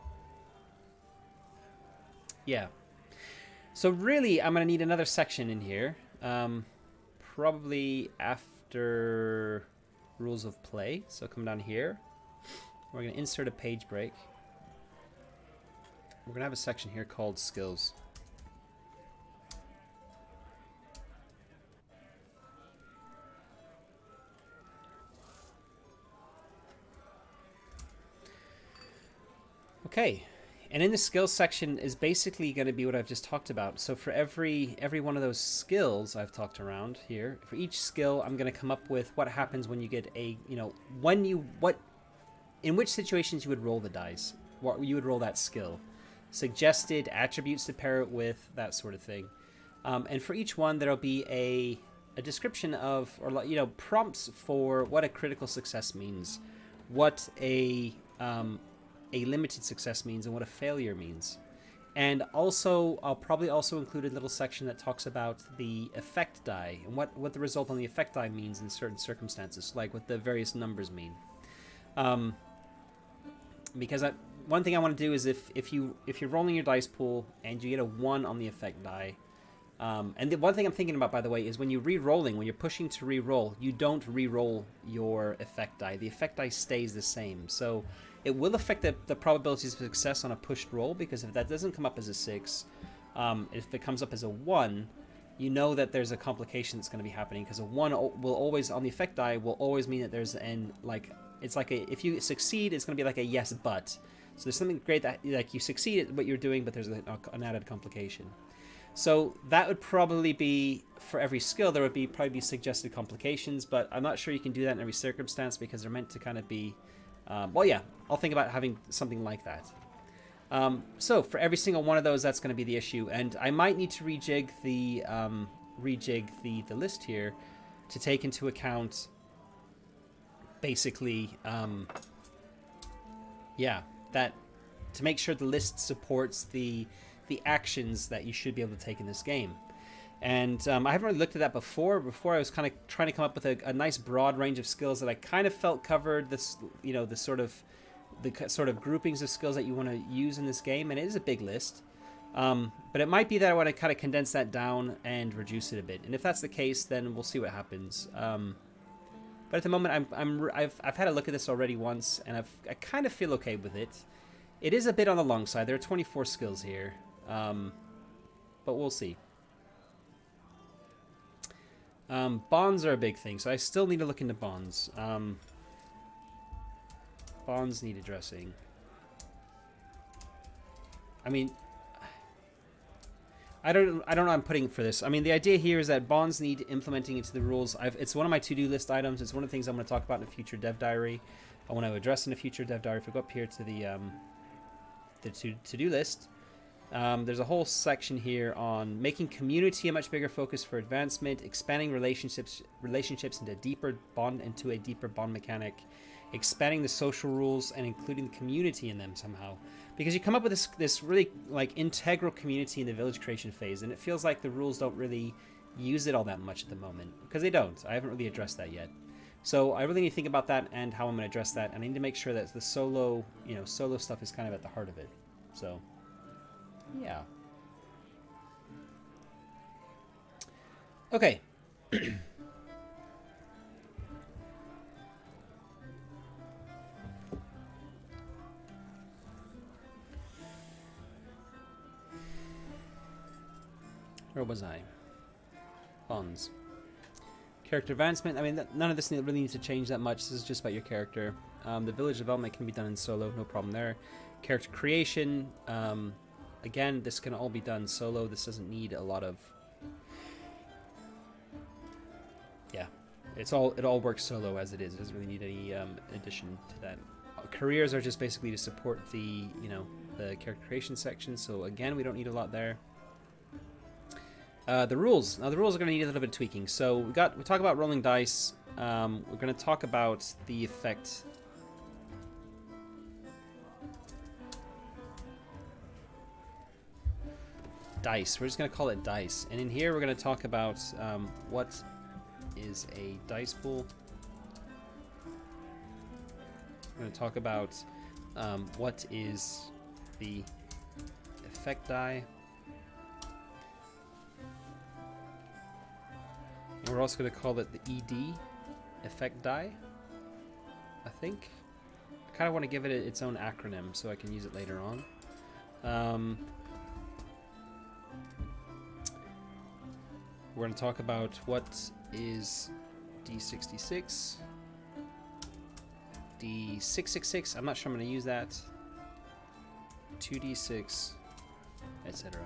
Yeah. So really, I'm going to need another section in here. Probably after rules of play. So come down here. We're going to insert a page break. We're going to have a section here called skills. Okay, and in the skills section is basically going to be what I've just talked about. So for every one of those skills I've talked around here, for each skill I'm going to come up with what happens when you get a, in which situations you would roll the dice, what you would roll that skill, suggested attributes to pair it with, that sort of thing. And for each one there'll be a description of, or prompts for what a critical success means, what a limited success means, and what a failure means. And also, I'll probably also include a little section that talks about the effect die and what the result on the effect die means in certain circumstances, like what the various numbers mean. Because one thing I want to do is if you're rolling your dice pool and you get a 1 on the effect die, and the one thing I'm thinking about, by the way, is when when you're pushing to re-roll, you don't re-roll your effect die. The effect die stays the same. So it will affect the probabilities of success on a pushed roll, because if that doesn't come up as a 6, if it comes up as a 1, you know that there's a complication that's going to be happening, because a 1 will always, on the effect die, will always mean that there's if you succeed, it's going to be like a yes but. So there's something great that you succeed at what you're doing, but there's an added complication. So that would probably be, for every skill, there would probably be suggested complications, but I'm not sure you can do that in every circumstance, because they're meant to kind of be, I'll think about having something like that. So for every single one of those, that's going to be the issue, and I might need to rejig the list here to take into account, basically, that to make sure the list supports the actions that you should be able to take in this game. And I haven't really looked at that before. Before I was kind of trying to come up with a nice broad range of skills that I kind of felt covered this, the sort of groupings of skills that you want to use in this game, and it is a big list. But it might be that I want to kind of condense that down and reduce it a bit. And if that's the case, then we'll see what happens. But at the moment, I've had a look at this already once, and I kind of feel okay with it. It is a bit on the long side. There are 24 skills here, but we'll see. Bonds are a big thing, so I still need to look into bonds. Bonds need addressing. I mean, I don't know what I'm putting for this. I mean, the idea here is that bonds need implementing into the rules. It's one of my to-do list items. It's one of the things I'm going to talk about in a future dev diary. I want to address in a future dev diary. If we go up here to the to-do list, there's a whole section here on making community a much bigger focus for advancement, expanding relationships into a deeper bond mechanic, expanding the social rules and including the community in them somehow. Because you come up with this really like integral community in the village creation phase, and it feels like the rules don't really use it all that much at the moment, because they don't. I haven't really addressed that yet. So I really need to think about that and how I'm going to address that. And I need to make sure that the solo stuff is kind of at the heart of it. So, yeah. Okay. Where was I? Bonds. Character advancement. I mean, none of this really needs to change that much. This is just about your character. The village development can be done in solo, no problem there. Character creation. Again, this can all be done solo. This doesn't need a lot of... Yeah, it all works solo as it is. It doesn't really need any addition to that. Careers are just basically to support the the character creation section. So again, we don't need a lot there. The rules. Now the rules are going to need a little bit of tweaking. So we talk about rolling dice. We're going to talk about the effect. Dice. We're just going to call it dice. And in here we're going to talk about what is a dice pool. We're going to talk about what is the effect die. And we're also going to call it the ED, effect die, I think. I kind of want to give it its own acronym so I can use it later on. We're going to talk about what is D66, D666, I'm not sure I'm going to use that, 2D6, etc.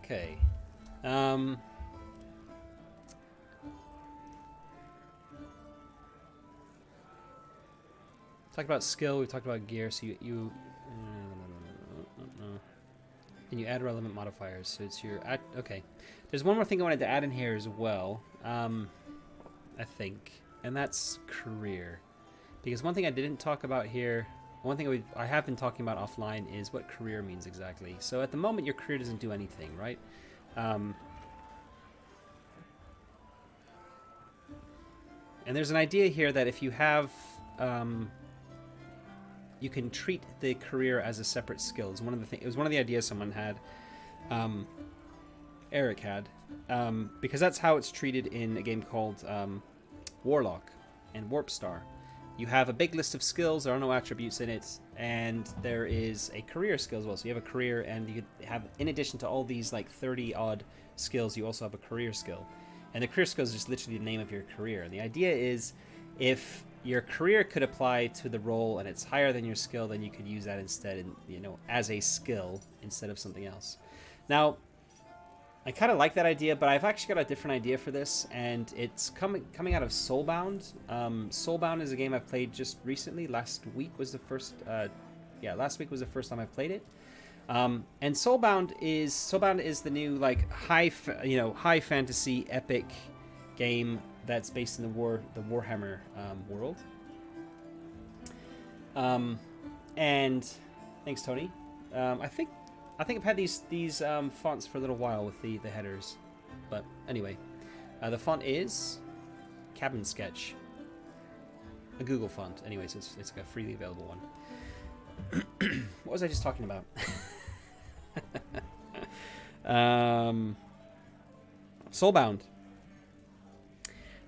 Okay. Talked about skill, we've talked about gear, so you and you add relevant modifiers, so it's your okay. There's one more thing I wanted to add in here as well, I think, and that's career. Because one thing I didn't talk about here, one thing I have been talking about offline is what career means exactly. So at the moment your career doesn't do anything, right? And there's an idea here that if you have you can treat the career as a separate skill. It was one of the ideas someone had, Eric had, because that's how it's treated in a game called Warlock and Warp Star. You have a big list of skills, there are no attributes in it, and there is a career skill as well. So you have a career, and you have, in addition to all these like 30 odd skills, you also have a career skill. And the career skill is just literally the name of your career. And the idea is, if your career could apply to the role and it's higher than your skill, then you could use that instead, as a skill instead of something else. Now, I kind of like that idea, but I've actually got a different idea for this, and it's coming out of Soulbound. Soulbound is a game I've played just recently. Last week was the first time I played it. And Soulbound is the new like high fantasy epic game that's based in the Warhammer world. And thanks, Tony. I think I've had these fonts for a little while with the headers, but anyway, the font is Cabin Sketch, a Google font. Anyway, so it's a freely available one. What was I just talking about? Soulbound.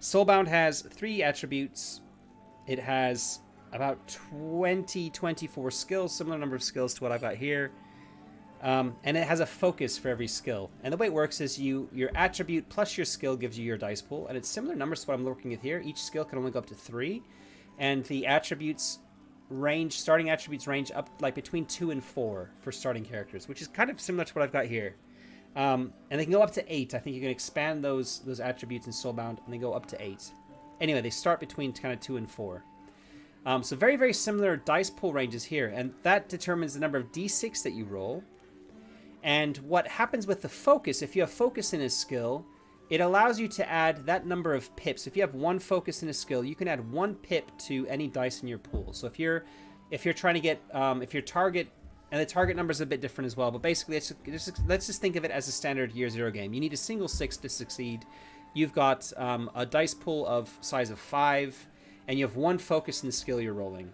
Soulbound has 3 attributes. It has about 24 skills, similar number of skills to what I've got here. And it has a focus for every skill. And the way it works is your attribute plus your skill gives you your dice pool. And it's similar numbers to what I'm working with here. Each skill can only go up to 3. And the attributes starting attributes range up like between 2 and 4 for starting characters, which is kind of similar to what I've got here. And they can go up to 8. I think you can expand those attributes in Soulbound, and they go up to 8. Anyway, they start between kind of 2 and 4. So very, very similar dice pool ranges here, and that determines the number of d6 that you roll. And what happens with the focus, if you have focus in a skill, it allows you to add that number of pips. If you have 1 focus in a skill, you can add 1 pip to any dice in your pool. So if you're trying to get if your target, and the target number is a bit different as well, but basically let's just think of it as a standard year 0 game. You need a single 6 to succeed. You've got a dice pool of size of 5, and you have 1 focus in the skill you're rolling.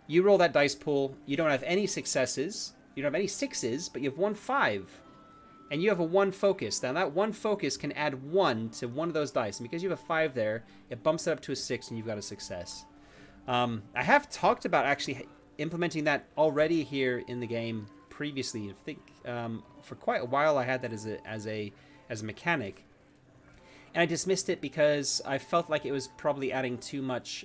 You roll that dice pool. You don't have any successes. You don't have any 6s, but you have 1 5. And you have a 1 focus. Now that 1 focus can add 1 to one of those dice. And because you have a 5 there, it bumps it up to a 6 and you've got a success. I have talked about actually implementing that already here in the game previously. I think for quite a while I had that as a mechanic. And I dismissed it because I felt like it was probably adding too much,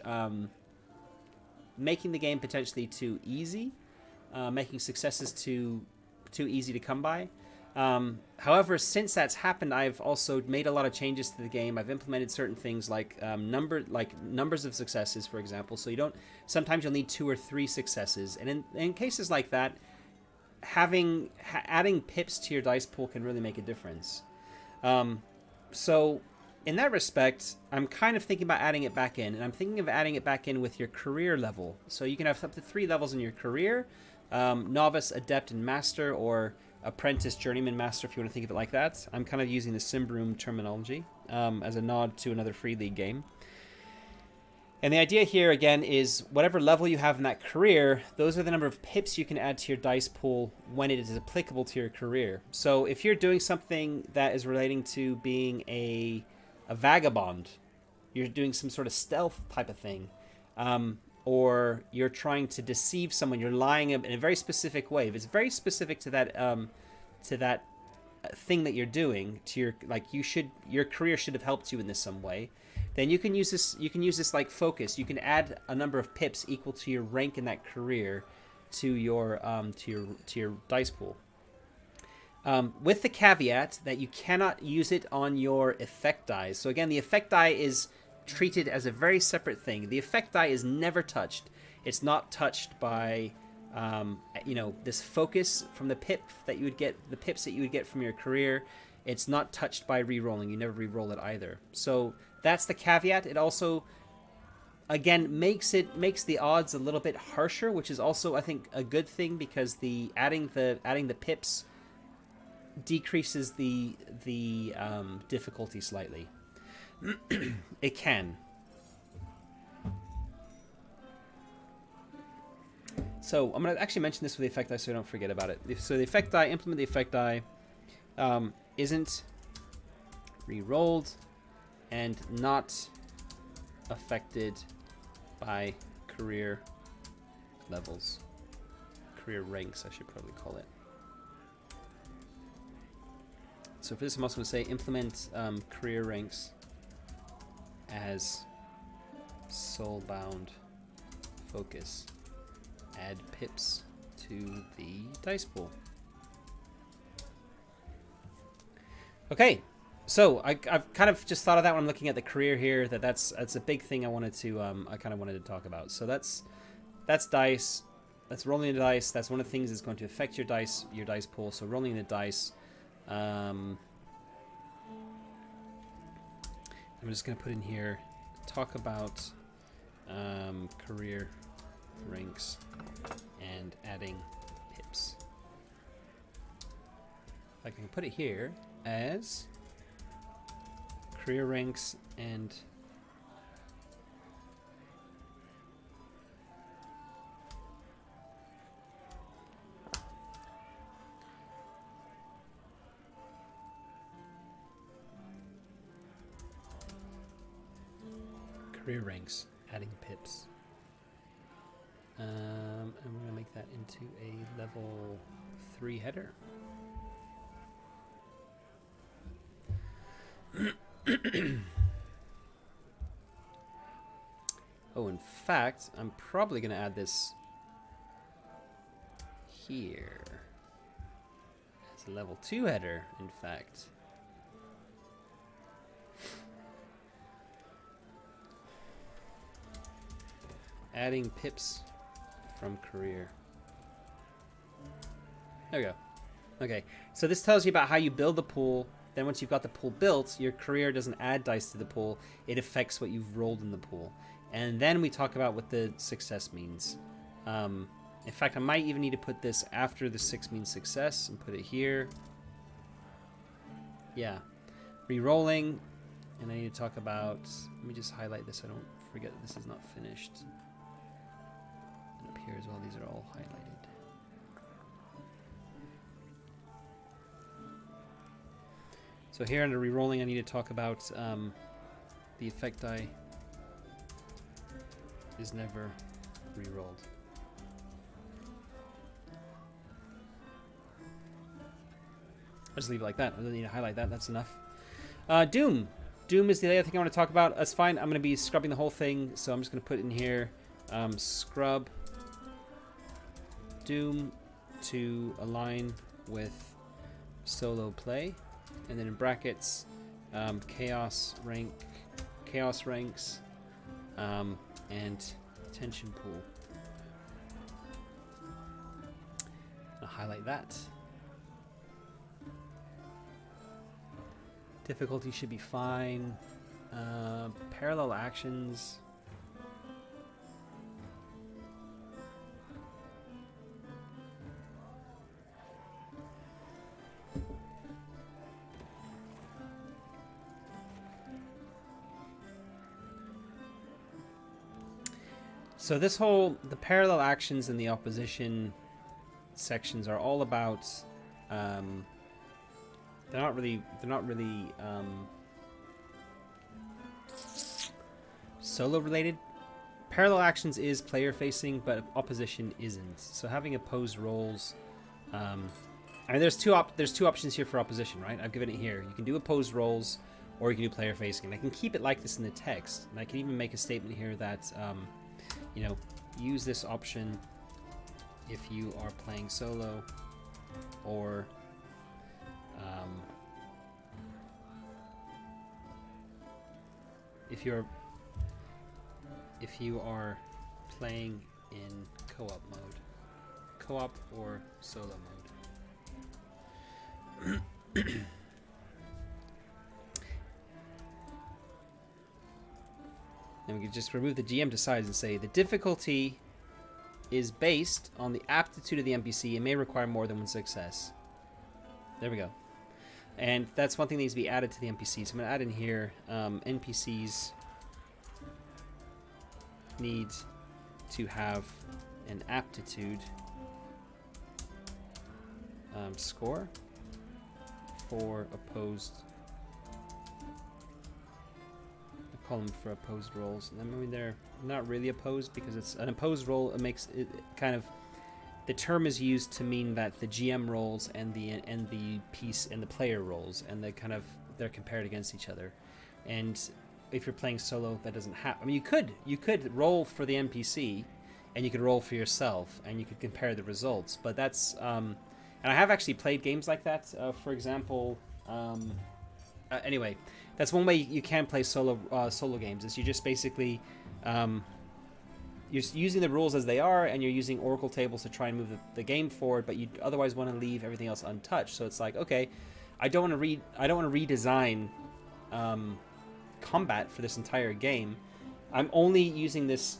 making the game potentially too easy, making successes too easy to come by. However, since that's happened, I've also made a lot of changes to the game. I've implemented certain things like numbers of successes, for example. So sometimes you'll need 2 or 3 successes, and in cases like that, adding pips to your dice pool can really make a difference. So in that respect, I'm kind of thinking about adding it back in, and I'm thinking of adding it back in with your career level. So you can have up to 3 levels in your career: novice, adept, and master, or apprentice, journeyman, master, if you want to think of it like that. I'm kind of using the Simbroom terminology as a nod to another Free League game. And the idea here, again, is whatever level you have in that career, those are the number of pips you can add to your dice pool when it is applicable to your career. So if you're doing something that is relating to being a vagabond, you're doing some sort of stealth type of thing, or you're trying to deceive someone, you're lying in a very specific way. If it's very specific to that thing that you're doing, your career should have helped you in this some way, then you can use this like focus. You can add a number of pips equal to your rank in that career to your dice pool. With the caveat that you cannot use it on your effect die. So again, the effect die is treated as a very separate thing. The effect die is never touched. It's not touched by this focus from the pips that you would get from your career. It's not touched by re-rolling. You never re-roll it either. So that's the caveat. It also, again, makes the odds a little bit harsher, which is also, I think, a good thing, because adding the pips decreases the difficulty slightly. It can. So I'm going to actually mention this with the effect die so I don't forget about it. So the effect die, implement the effect die, isn't re-rolled and not affected by career levels. Career ranks, I should probably call it. So for this, I'm also going to say implement career ranks as soulbound focus. Add pips to the dice pool. Okay, so I've kind of just thought of that when I'm looking at the career here. That's a big thing I wanted to talk about. So that's dice. That's rolling the dice. That's one of the things that's going to affect your dice pool. So rolling the dice. I'm just going to put in here, talk about career ranks and adding pips. I can put it here as career ranks and career ranks, adding pips. And we're going to make that into a level 3 header. Oh, in fact, I'm probably going to add this here. It's a level 2 header, in fact. Adding pips from career. There we go. Okay, so this tells you about how you build the pool. Then once you've got the pool built, your career doesn't add dice to the pool. It affects what you've rolled in the pool. And then we talk about what the success means. In fact, I might even need to put this after the 6 means success and put it here. Yeah. Re-rolling. And I need to talk about... Let me just highlight this so I don't forget that this is not finished. And up here as well, these are all highlighted. So here under re-rolling, I need to talk about the effect die is never re-rolled. I'll just leave it like that. I don't need to highlight that. That's enough. Doom. Doom is the other thing I want to talk about. That's fine. I'm going to be scrubbing the whole thing, so I'm just going to put in here scrub Doom to align with solo play. And then in brackets, chaos ranks, and tension pool. I'll highlight that. Difficulty should be fine. Parallel actions. So this whole, the parallel actions and the opposition sections are all about, they're not really solo related. Parallel actions is player facing, but opposition isn't. So having opposed roles, I mean, there's two options here for opposition, right? I've given it here. You can do opposed roles, or you can do player facing. And I can keep it like this in the text, and I can even make a statement here that, you know, use this option if you are playing solo, or if you are playing in co-op mode, co-op or solo mode. And we can just remove the GM decides and say the difficulty is based on the aptitude of the NPC and may require more than one success. There we go. And that's one thing that needs to be added to the NPCs. So I'm going to add in here, NPCs need to have an aptitude score for opposed. Call them for opposed roles. And I mean, they're not really opposed because it's an opposed role. It makes it kind of, the term is used to mean that the GM roles and the piece and the player roles, and they're compared against each other. And if you're playing solo, that doesn't happen. I mean, you could roll for the NPC, and you could roll for yourself, and you could compare the results. But that's and I have actually played games like that. For example, anyway. That's one way you can play solo games. Is you just basically you're using the rules as they are, and you're using Oracle tables to try and move the game forward. But you otherwise want to leave everything else untouched. So it's like, okay, I don't want to redesign combat for this entire game. I'm only using this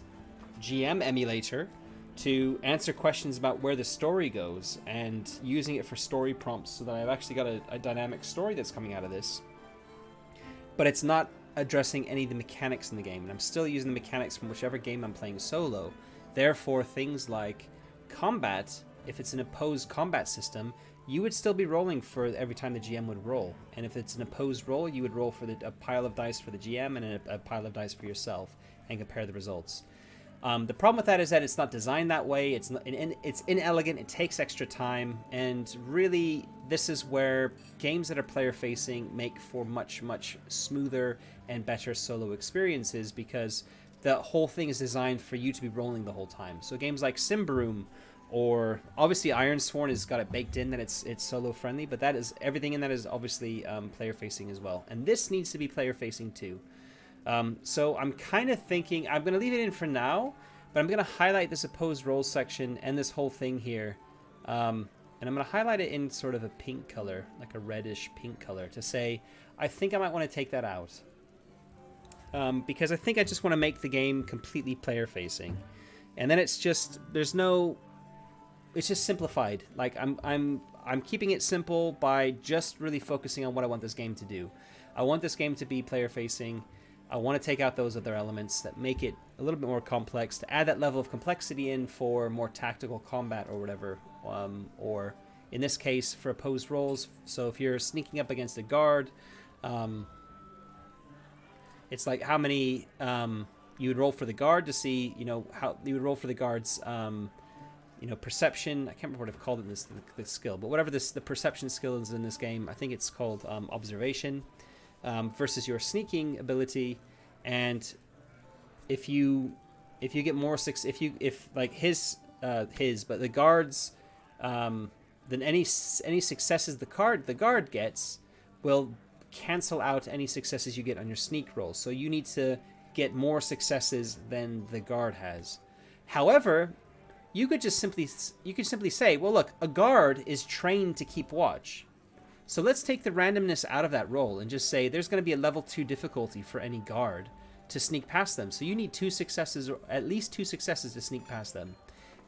GM emulator to answer questions about where the story goes, and using it for story prompts so that I've actually got a dynamic story that's coming out of this. But it's not addressing any of the mechanics in the game, and I'm still using the mechanics from whichever game I'm playing solo. Therefore, things like combat, if it's an opposed combat system, you would still be rolling for every time the GM would roll. And if it's an opposed roll, you would roll for a pile of dice for the GM and a pile of dice for yourself, and compare the results. The problem with that is that it's not designed that way. It's inelegant. It takes extra time, and really, this is where games that are player-facing make for much, much smoother and better solo experiences, because the whole thing is designed for you to be rolling the whole time. So games like Simbroom or obviously Ironsworn has got it baked in that it's solo friendly, but that is everything in that is obviously player facing as well, and this needs to be player facing too. So I'm kind of thinking I'm going to leave it in for now, but I'm going to highlight this opposed roles section and this whole thing here, and I'm going to highlight it in sort of a pink color, like a reddish pink color, to say I think I might want to take that out, because I think I just want to make the game completely player facing, and then it's just it's just simplified. Like I'm keeping it simple by just really focusing on what I want this game to do. I want this game to be player facing. I want to take out those other elements that make it a little bit more complex, to add that level of complexity in for more tactical combat or whatever, or in this case for opposed roles. So if you're sneaking up against a guard, it's like how many you would roll for the guard to see, how you would roll for the guard's perception. I can't remember what I've called it in this skill, but whatever the perception skill is in this game, I think it's called observation, versus your sneaking ability. And if you get more if like his but the guards, then any successes the guard gets will cancel out any successes you get on your sneak roll. So you need to get more successes than the guard has. However, you could simply say, well, look, a guard is trained to keep watch. So let's take the randomness out of that roll and just say there's going to be a level 2 difficulty for any guard to sneak past them. So you need 2 successes, or at least 2 successes, to sneak past them.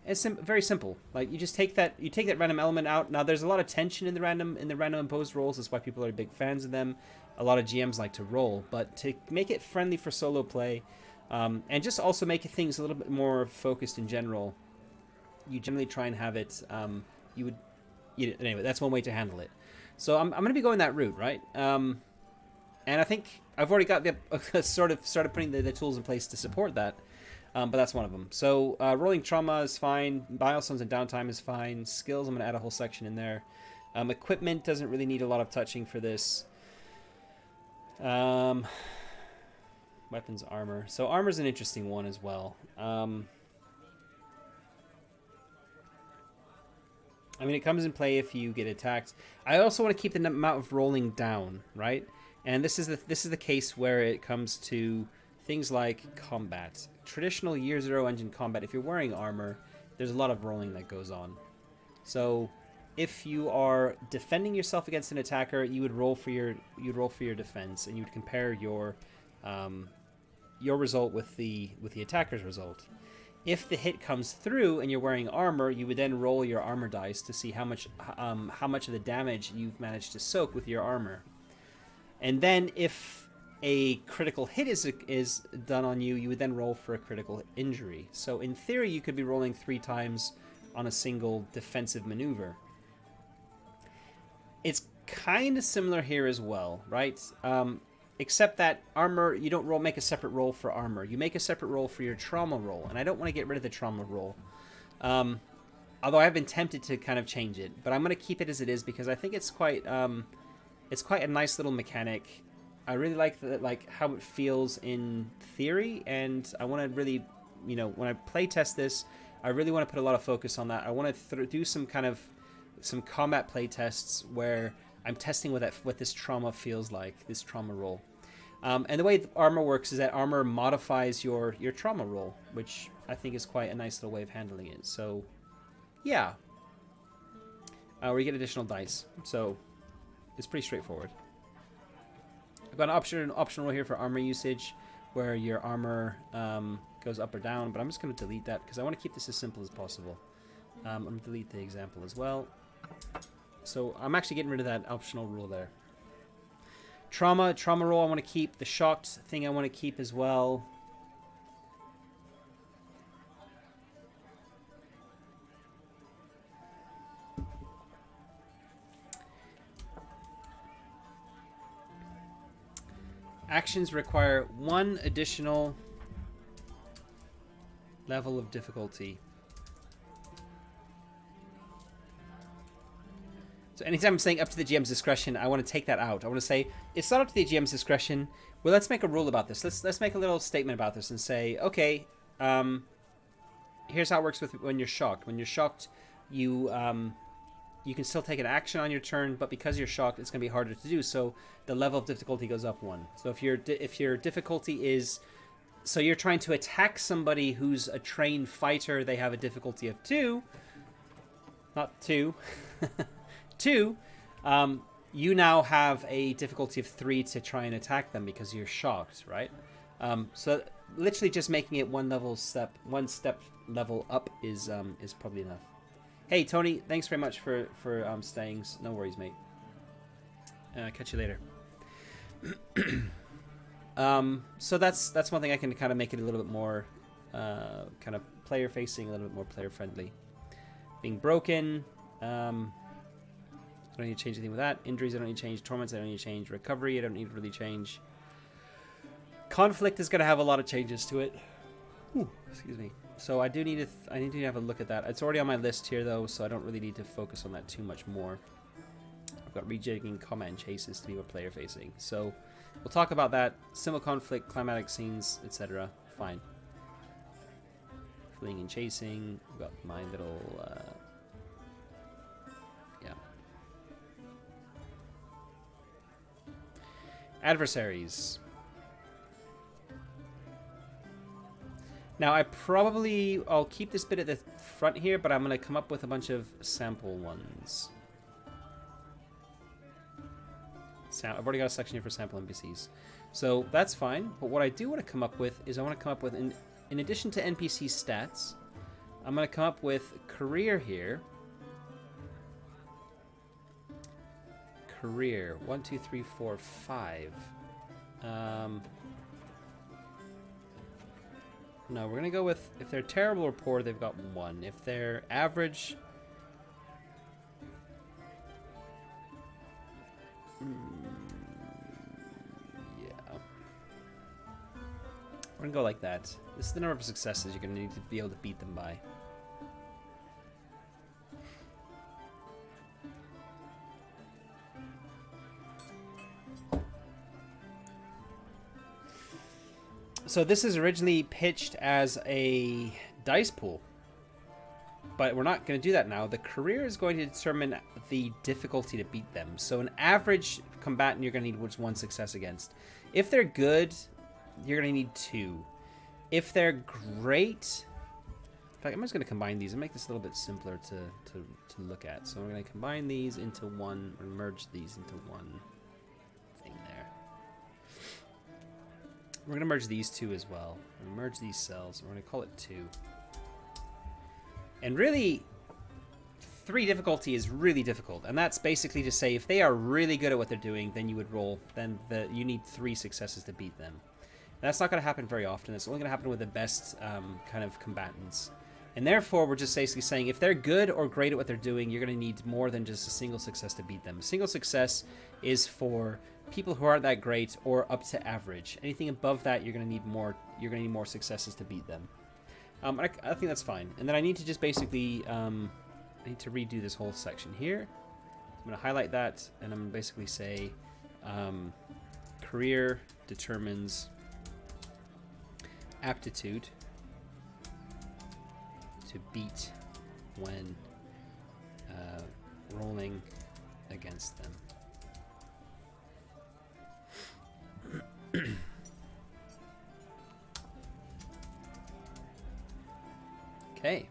It's very simple. Like, you just take that random element out. Now there's a lot of tension in the random imposed rolls. That's why people are big fans of them. A lot of GMs like to roll, but to make it friendly for solo play, and just also make things a little bit more focused in general, you generally try and have it. Anyway, that's one way to handle it. So I'm going to be going that route, right? And I think I've already got the sort of started putting the tools in place to support that. But that's one of them. So rolling trauma is fine. Milestones and downtime is fine. Skills, I'm going to add a whole section in there. Equipment doesn't really need a lot of touching for this. Weapons, armor. So armor's an interesting one as well. I mean, it comes in play if you get attacked. I also want to keep the amount of rolling down, right? And this is the case where it comes to things like combat. Traditional Year Zero engine combat, if you're wearing armor, there's a lot of rolling that goes on. So if you are defending yourself against an attacker, you would roll for your defense, and you would compare your result with the attacker's result. If the hit comes through and you're wearing armor, you would then roll your armor dice to see how much of the damage you've managed to soak with your armor. And then if a critical hit is done on you, you would then roll for a critical injury. So in theory, you could be rolling 3 times on a single defensive maneuver. It's kind of similar here as well, right? Except that armor, you don't make a separate roll for armor. You make a separate roll for your trauma roll, and I don't want to get rid of the trauma roll. Although I've been tempted to kind of change it, but I'm going to keep it as it is because I think it's quite a nice little mechanic. I really like how it feels in theory, and I want to really, when I play test this, I really want to put a lot of focus on that. I want to do some combat play tests where I'm testing what this trauma feels like, this trauma roll. And the way armor works is that armor modifies your trauma roll, which I think is quite a nice little way of handling it. So, yeah. Where you get additional dice. So, it's pretty straightforward. I've got an option roll here for armor usage, where your armor goes up or down, but I'm just going to delete that because I want to keep this as simple as possible. I'm going to delete the example as well. So I'm actually getting rid of that optional rule there. Trauma roll I want to keep. The shocked thing I want to keep as well. Actions require 1 additional level of difficulty. So anytime I'm saying up to the GM's discretion, I want to take that out. I want to say, it's not up to the GM's discretion. Well, let's make a rule about this. Let's make a little statement about this and say, okay, here's how it works with when you're shocked. When you're shocked, you can still take an action on your turn, but because you're shocked, it's going to be harder to do. So the level of difficulty goes up 1. So if your difficulty is, so you're trying to attack somebody who's a trained fighter, they have a difficulty of 2, not 2, 2. You now have a difficulty of 3 to try and attack them because you're shocked, right? So literally just making it one step level up is probably enough. Hey Tony, thanks very much for staying. No worries, mate. Catch you later. So that's one thing I can kind of make it a little bit more kind of player facing, a little bit more player friendly. Being broken. I don't need to change anything with that. Injuries I don't need to change. Torments I don't need to change. Recovery I don't need to really change. Conflict is going to have a lot of changes to it. Ooh, excuse me. So I do need to I need to have a look at that. It's already on my list here though, so I don't really need to focus on that too much more. I've got rejigging, combat, and chases to be more player facing. So we'll talk about that. Simple conflict, climatic scenes, etc. Fine. Fleeing and chasing. We've got my little yeah. Adversaries. Now, I'll keep this bit at the front here, but I'm going to come up with a bunch of sample ones. I've already got a section here for sample NPCs. So that's fine, but what I do want to come up with is I want to come up with, in addition to NPC stats, I'm going to come up with career here. Career, 1, 2, 3, 4, 5. No, we're going to go with, if they're terrible or poor, they've got 1. If they're average... yeah. We're going to go like that. This is the number of successes you're going to need to be able to beat them by. So this is originally pitched as a dice pool, but we're not going to do that now. The career is going to determine the difficulty to beat them. So an average combatant you're going to need 1 success against. If they're good, you're going to need 2. If they're great... In fact, I'm just going to combine these and make this a little bit simpler to look at. So we're going to combine these into one, or merge these into one thing there. We're going to merge these 2 as well. We're going to merge these cells. We're going to call it 2. And really, 3 difficulty is really difficult. And that's basically to say if they are really good at what they're doing, then you would roll. Then you need 3 successes to beat them. And that's not going to happen very often. It's only going to happen with the best kind of combatants. And therefore, we're just basically saying if they're good or great at what they're doing, you're going to need more than just a single success to beat them. A single success is for people who aren't that great or up to average. Anything above that, you're going to need more. You're going to need more successes to beat them. I think that's fine. And then I need to just basically I need to redo this whole section here. I'm going to highlight that, and I'm going to basically say career determines aptitude to beat when rolling against them. Okay.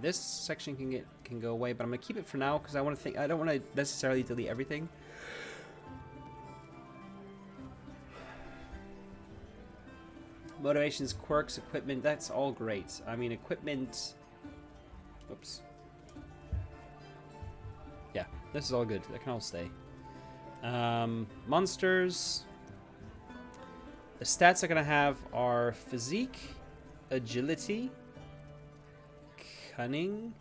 This section can go away, but I'm gonna keep it for now because I want to think. I don't want to necessarily delete everything. Motivations, quirks, equipment, that's all great. I mean, equipment... Oops. Yeah, this is all good. That can all stay. Monsters. The stats I'm going to have are physique, agility, cunning,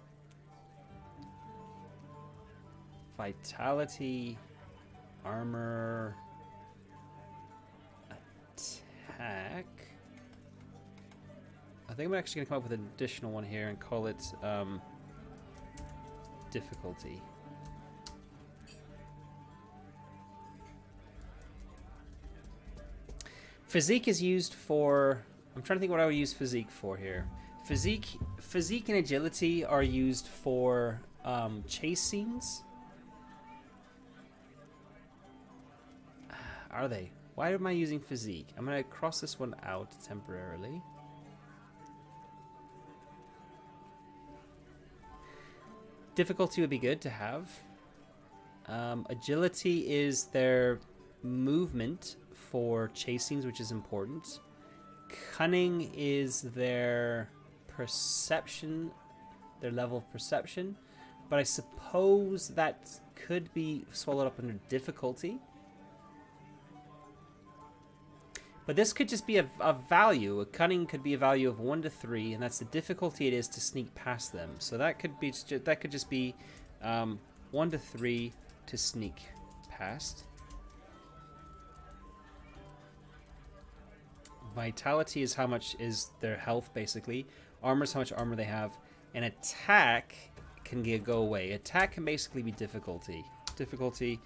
vitality, armor, attack. I think I'm actually going to come up with an additional one here and call it difficulty. Physique is used for... I'm trying to think what I would use physique for here. Physique and agility are used for chase scenes. Are they? Why am I using physique? I'm going to cross this one out temporarily. Difficulty would be good to have. Agility is their movement for chase scenes, which is important. Cunning is their perception, their level of perception. But I suppose that could be swallowed up under difficulty. But this could just be a value. A cunning could be a value of 1 to 3, and that's the difficulty it is to sneak past them. So that could just be 1 to 3 to sneak past. Vitality is how much is their health, basically. Armor is how much armor they have. And attack can go away. Attack can basically be difficulty. Difficulty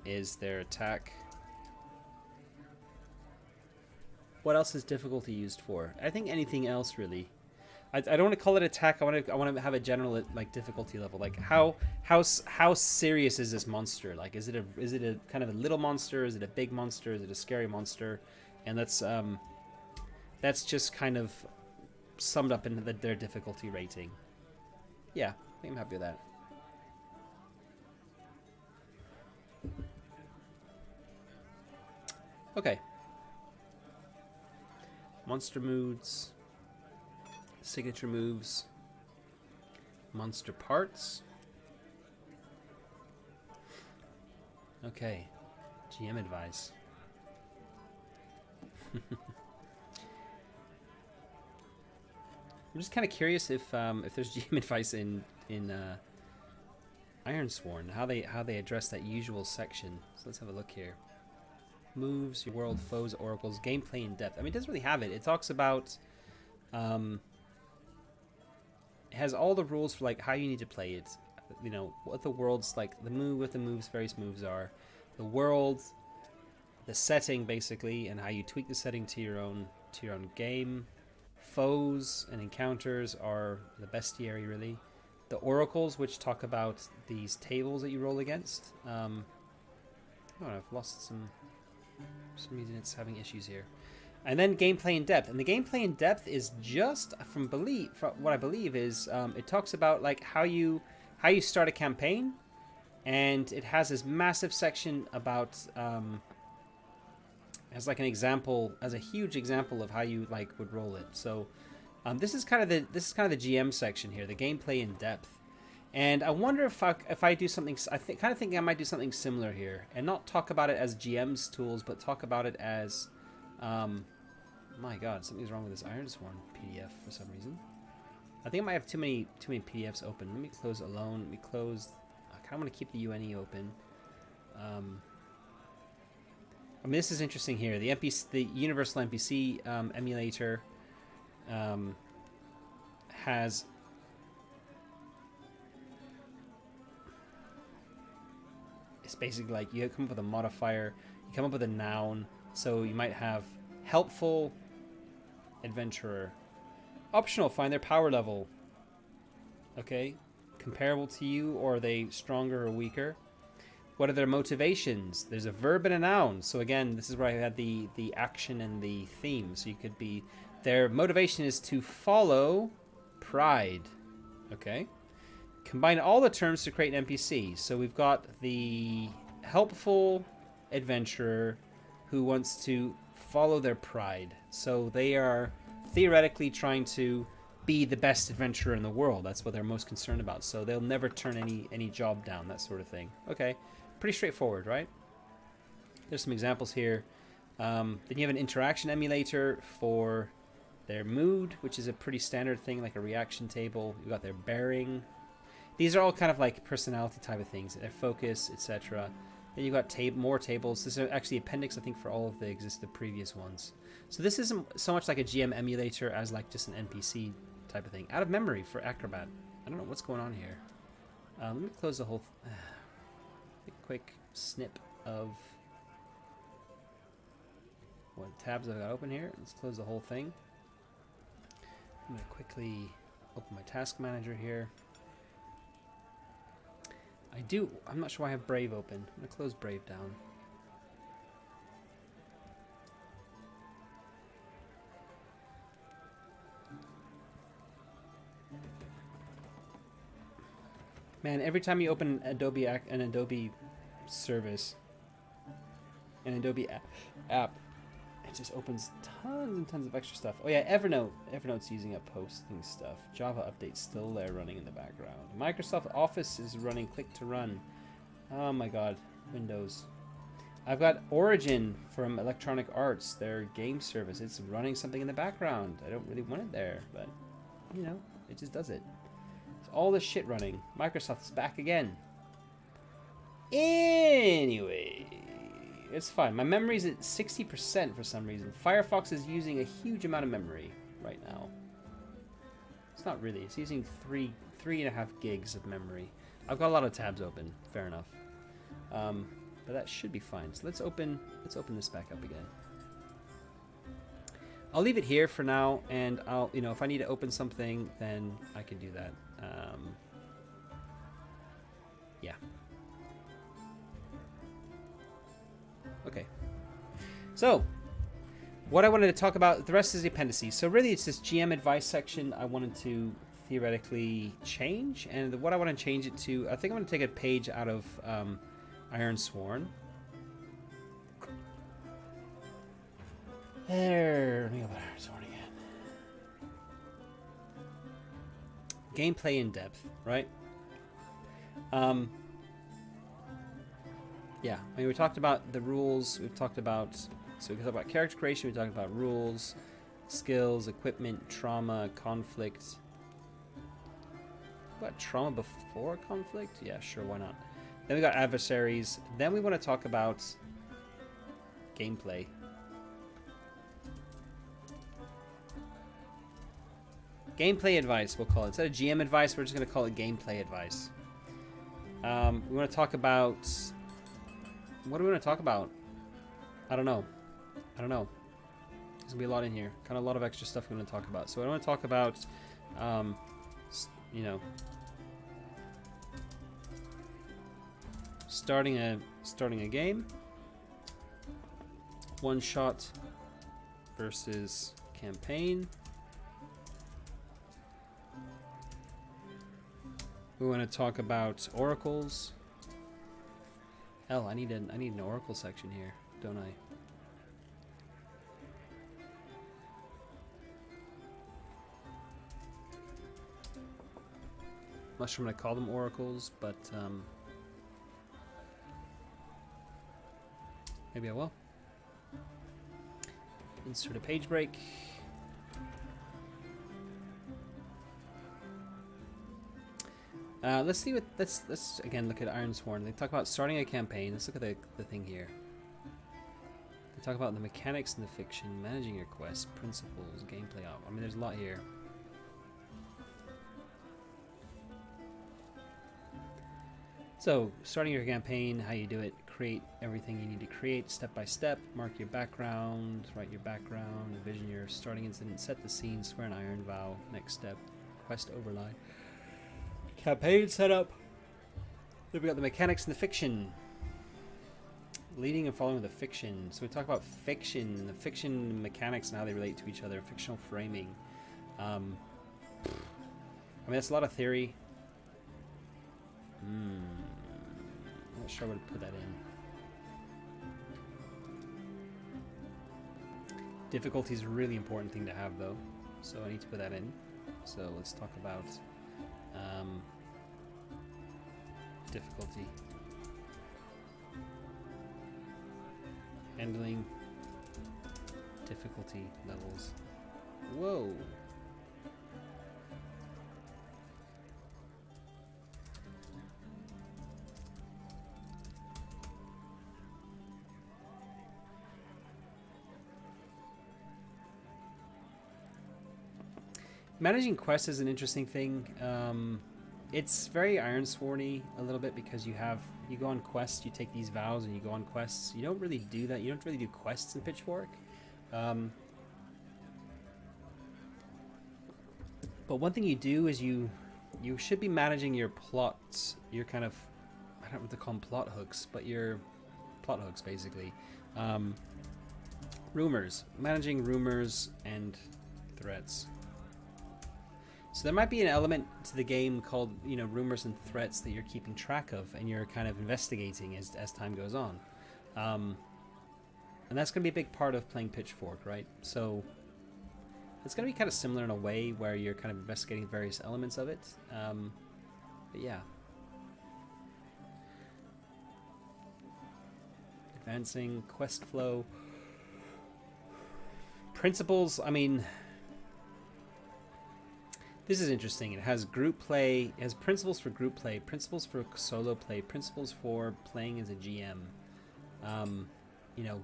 is their attack. What else is difficulty used for? I think anything else, really. I don't want to call it attack. I want to have a general like difficulty level. Like how serious is this monster? Like is it a kind of a little monster? Is it a big monster? Is it a scary monster? And that's just kind of summed up in their difficulty rating. Yeah, I think I'm happy with that. Okay. Monster moods, signature moves, monster parts. Okay, GM advice. I'm just kind of curious if there's GM advice in Ironsworn, how they address that usual section. So let's have a look here. Moves, your world, foes, oracles, gameplay in depth. I mean, it doesn't really have it. It talks about, it has all the rules for like how you need to play it. You know, what the world's like, what the moves, various moves are, the world, the setting basically, and how you tweak the setting to your own game. Foes and encounters are the bestiary, really. The oracles, which talk about these tables that you roll against. Oh, I've lost some. For some reason it's having issues here. And then gameplay in depth. And the gameplay in depth is just from what I believe is it talks about like how you start a campaign, and it has this massive section about as like an example, as a huge example of how you like would roll it. So this is kind of the GM section here, the gameplay in depth. And I wonder if I do something, I kind of think I might do something similar here, and not talk about it as GM's tools, but talk about it as, my God, something's wrong with this Ironsworn PDF for some reason. I think I might have too many PDFs open. Let me close alone. Let me close. I kind of want to keep the UNE open. I mean, this is interesting here. The Universal NPC emulator has. It's basically like you come up with a modifier, you come up with a noun. So you might have helpful, adventurer. Optional, find their power level. Okay, comparable to you, or are they stronger or weaker? What are their motivations? There's a verb and a noun. So again, this is where I had the action and the theme. So you could be, their motivation is to follow pride. Okay. Combine all the terms to create an NPC. So we've got the helpful adventurer who wants to follow their pride. So they are theoretically trying to be the best adventurer in the world. That's what they're most concerned about. So they'll never turn any job down, that sort of thing. Okay, pretty straightforward, right? There's some examples here. Then you have an interaction emulator for their mood, which is a pretty standard thing, like a reaction table. You've got their bearing. These are all kind of like personality type of things, their focus, etc. Then you've got more tables. This is actually appendix, I think, for all of the previous ones. So this isn't so much like a GM emulator as like just an NPC type of thing. Out of memory for Acrobat. I don't know what's going on here. Let me close the whole... quick snip of... what tabs I've got open here. Let's close the whole thing. I'm going to quickly open my task manager here. I'm not sure why I have Brave open. I'm going to close Brave down. Man, every time you open an Adobe service, an Adobe app, it just opens tons and tons of extra stuff. Oh yeah, Evernote. Evernote's using up posting stuff. Java update's still there running in the background. Microsoft Office is running click to run. Oh my god, Windows. I've got Origin from Electronic Arts, their game service. It's running something in the background. I don't really want it there, but you know, it just does it. It's all this shit running. Microsoft's back again. Anyway, it's fine. My memory's at 60% for some reason. Firefox is using a huge amount of memory right now. It's not really. It's using 3.5 gigs of memory. I've got a lot of tabs open. Fair enough. But that should be fine. So let's open this back up again. I'll leave it here for now, and I'll, you know, if I need to open something, then I can do that. Yeah. Okay. So, what I wanted to talk about, the rest is the appendices. So really, it's this GM advice section I wanted to theoretically change, and what I want to change it to, I think I'm going to take a page out of Iron Sworn. There, let me go back to Iron Sworn again. Gameplay in depth, right? Yeah, I mean, we talked about the rules. We've talked about, so we talked about character creation. We talked about rules, skills, equipment, trauma, conflict. What, trauma before conflict? Yeah, sure, why not? Then we got adversaries. Then we want to talk about gameplay. Gameplay advice, we'll call it. Instead of GM advice, we're just going to call it gameplay advice. We want to talk about... What do we want to talk about? I don't know. There's going to be a lot in here. Kind of a lot of extra stuff we want to talk about. So I want to talk about, you know... Starting a game. One shot versus campaign. We want to talk about oracles. Hell, I need an oracle section here, don't I? Not sure I'm gonna call them oracles, but maybe I will. Insert a page break. Let's see what, let's again look at Iron Sworn. They talk about starting a campaign. Let's look at the thing here. They talk about the mechanics and the fiction, managing your quest, principles, gameplay. I mean, there's a lot here. So, starting your campaign, how you do it, create everything you need to create step by step, mark your background, write your background, envision your starting incident, set the scene, swear an iron vow, next step, quest overlay. Campaign setup. Then we got the mechanics and the fiction. Leading and following the fiction. So we talk about fiction, the fiction mechanics and how they relate to each other, fictional framing. I mean, that's a lot of theory. I'm not sure I would put that in. Difficulty is a really important thing to have, though, so I need to put that in. So let's talk about difficulty. Handling difficulty levels. Whoa. Managing quests is an interesting thing. It's very Iron Sworn-y a little bit because you go on quests, you take these vows and you go on quests. You don't really do that. You don't really do quests in Pitchfork. But one thing you do is you should be managing your plots, your kind of, I don't know what to call them, plot hooks, but your plot hooks basically. Rumors, managing rumors and threats. So there might be an element to the game called, rumors and threats that you're keeping track of and you're kind of investigating as time goes on. And that's going to be a big part of playing Pitchfork, right? So it's going to be kind of similar in a way where you're kind of investigating various elements of it. But yeah. Advancing, quest flow. Principles, I mean, this is interesting. It has group play, it has principles for group play, principles for solo play, principles for playing as a GM.